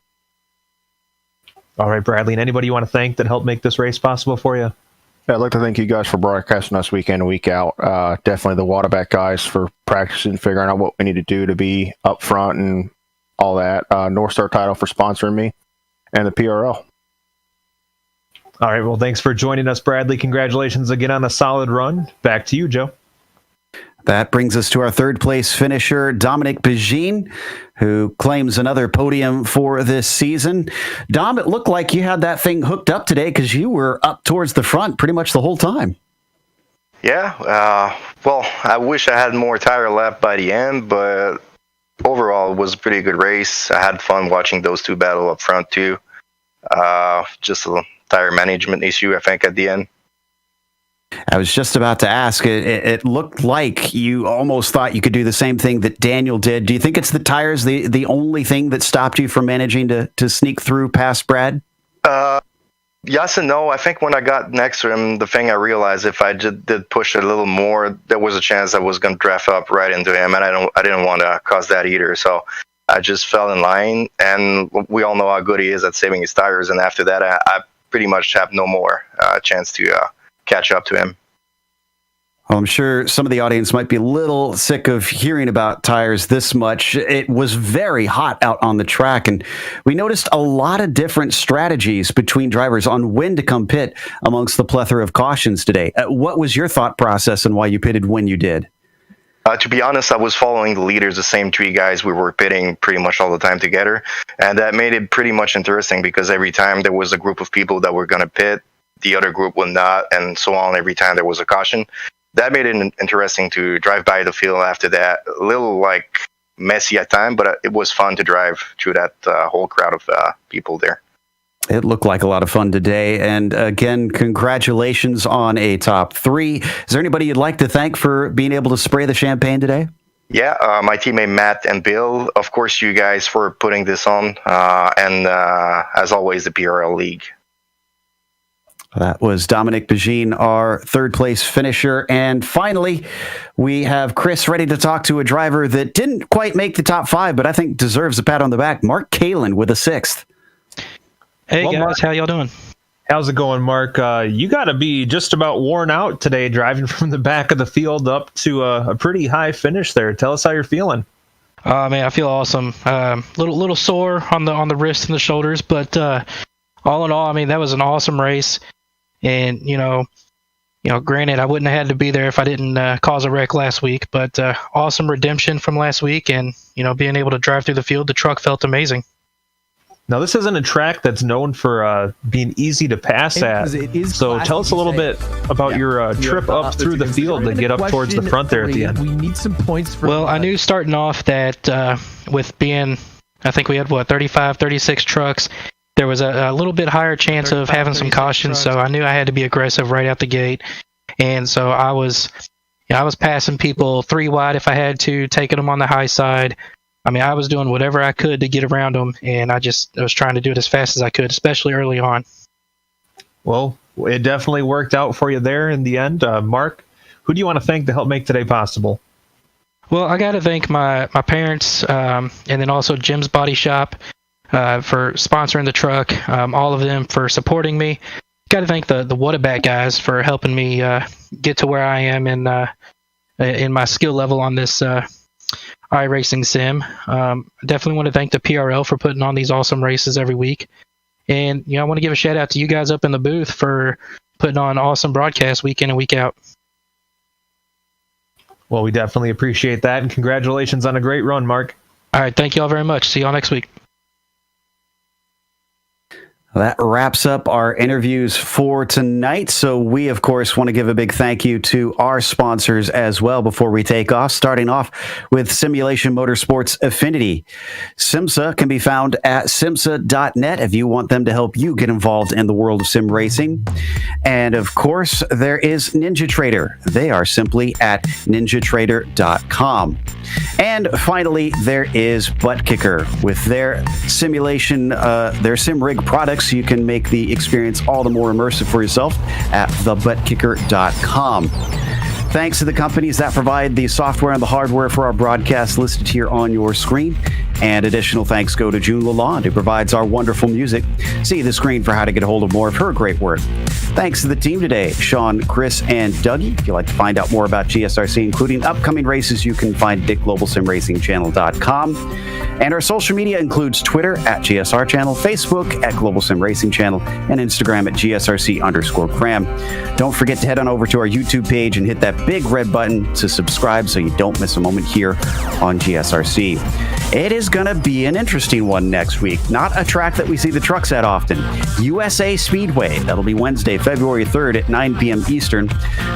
All right, Bradley, and anybody you want to thank that helped make this race possible for you? Yeah, I'd like to thank you guys for broadcasting us week in and week out. Definitely the Waterback guys for practicing, figuring out what we need to do to be up front and all that. North Star Title for sponsoring me, and the PRL. All right, well, thanks for joining us, Bradley. Congratulations again on a solid run. Back to you, Joe. That brings us to our third place finisher, Dominic Begin, who claims another podium for this season. Dom, it looked like you had that thing hooked up today because you were up towards the front pretty much the whole time. Yeah, well, I wish I had more tire left by the end, but overall it was a pretty good race. I had fun watching those two battle up front too. Just a tire management issue, I think, at the end. I was just about to ask, it looked like you almost thought you could do the same thing that Daniel did. Do you think it's the tires, the only thing that stopped you from managing to sneak through past Brad? Yes and no. I think when I got next to him, the thing I realized, if I did push it a little more, there was a chance I was going to draft up right into him, and I didn't want to cause that either. So I just fell in line, and we all know how good he is at saving his tires. And after that, I pretty much have no more chance to catch up to him. Well, I'm sure some of the audience might be a little sick of hearing about tires this much. It was very hot out on the track, and we noticed a lot of different strategies between drivers on when to come pit amongst the plethora of cautions today. What was your thought process and why you pitted when you did? To be honest, I was following the leaders, the same three guys. We were pitting pretty much all the time together, and that made it pretty much interesting because every time there was a group of people that were going to pit, the other group would not, and so on. Every time there was a caution, that made it interesting to drive by the field after that. A little messy at times, but it was fun to drive through that whole crowd of people there. It looked like a lot of fun today. And again, congratulations on a top three. Is there anybody you'd like to thank for being able to spray the champagne today? Yeah, my teammate Matt and Bill. Of course, you guys for putting this on. And as always, the PRL League. That was Dominic Begin, our third place finisher. And finally, we have Chris ready to talk to a driver that didn't quite make the top five, but I think deserves a pat on the back. Mark Kalin with a sixth. Hey, well, guys, Mark, how y'all doing? How's it going, Mark? You got to be just about worn out today driving from the back of the field up to a pretty high finish there. Tell us how you're feeling. Man, I feel awesome. Little sore on the wrists and the shoulders, but all in all, I mean, that was an awesome race. And, granted, I wouldn't have had to be there if I didn't cause a wreck last week, but awesome redemption from last week. And, being able to drive through the field, the truck felt amazing. Now, this isn't a track that's known for being easy to pass at. So tell us a little bit about your trip up through the field to get up towards the front there at the end. We need some points for. Well, I knew starting off that with being, I think we had, 35, 36 trucks, there was a little bit higher chance of having some caution, so I knew I had to be aggressive right out the gate. And so I was passing people 3 wide if I had to, taking them on the high side. I mean, I was doing whatever I could to get around them, and I was trying to do it as fast as I could, especially early on. Well, it definitely worked out for you there in the end. Mark, who do you want to thank to help make today possible? Well, I got to thank my parents, and then also Jim's Body Shop for sponsoring the truck, all of them for supporting me. Got to thank the Waterback guys for helping me get to where I am in my skill level on this iRacing Sim. Definitely want to thank the PRL for putting on these awesome races every week. And, I want to give a shout out to you guys up in the booth for putting on awesome broadcasts week in and week out. Well, we definitely appreciate that, and congratulations on a great run, Mark. All right, thank you all very much. See you all next week. That wraps up our interviews for tonight. So we, of course, want to give a big thank you to our sponsors as well before we take off, starting off with Simulation Motorsports Affinity. SIMMSA can be found at SIMMSA.net if you want them to help you get involved in the world of sim racing. And, of course, there is NinjaTrader. They are simply at NinjaTrader.com. And finally, there is ButtKicker. With their simulation, their sim rig products, you can make the experience all the more immersive for yourself at thebuttkicker.com. Thanks to the companies that provide the software and the hardware for our broadcast listed here on your screen. And additional thanks go to June Lalonde, who provides our wonderful music. See the screen for how to get a hold of more of her great work. Thanks to the team today, Sean, Chris, and Dougie. If you'd like to find out more about GSRC, including upcoming races, you can find it at globalsimracingchannel.com. And our social media includes Twitter at GSR Channel, Facebook at Global Sim Racing Channel, and Instagram at GSRC_Cram. Don't forget to head on over to our YouTube page and hit that big red button to subscribe so you don't miss a moment here on GSRC. It is going to be an interesting one next week. Not a track that we see the trucks at often. USA Speedway. That'll be Wednesday, February 3rd at 9 p.m. Eastern.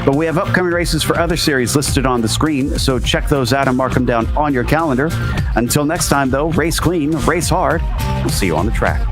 But we have upcoming races for other series listed on the screen, so check those out and mark them down on your calendar. Until next time, though, race clean, race hard. We'll see you on the track.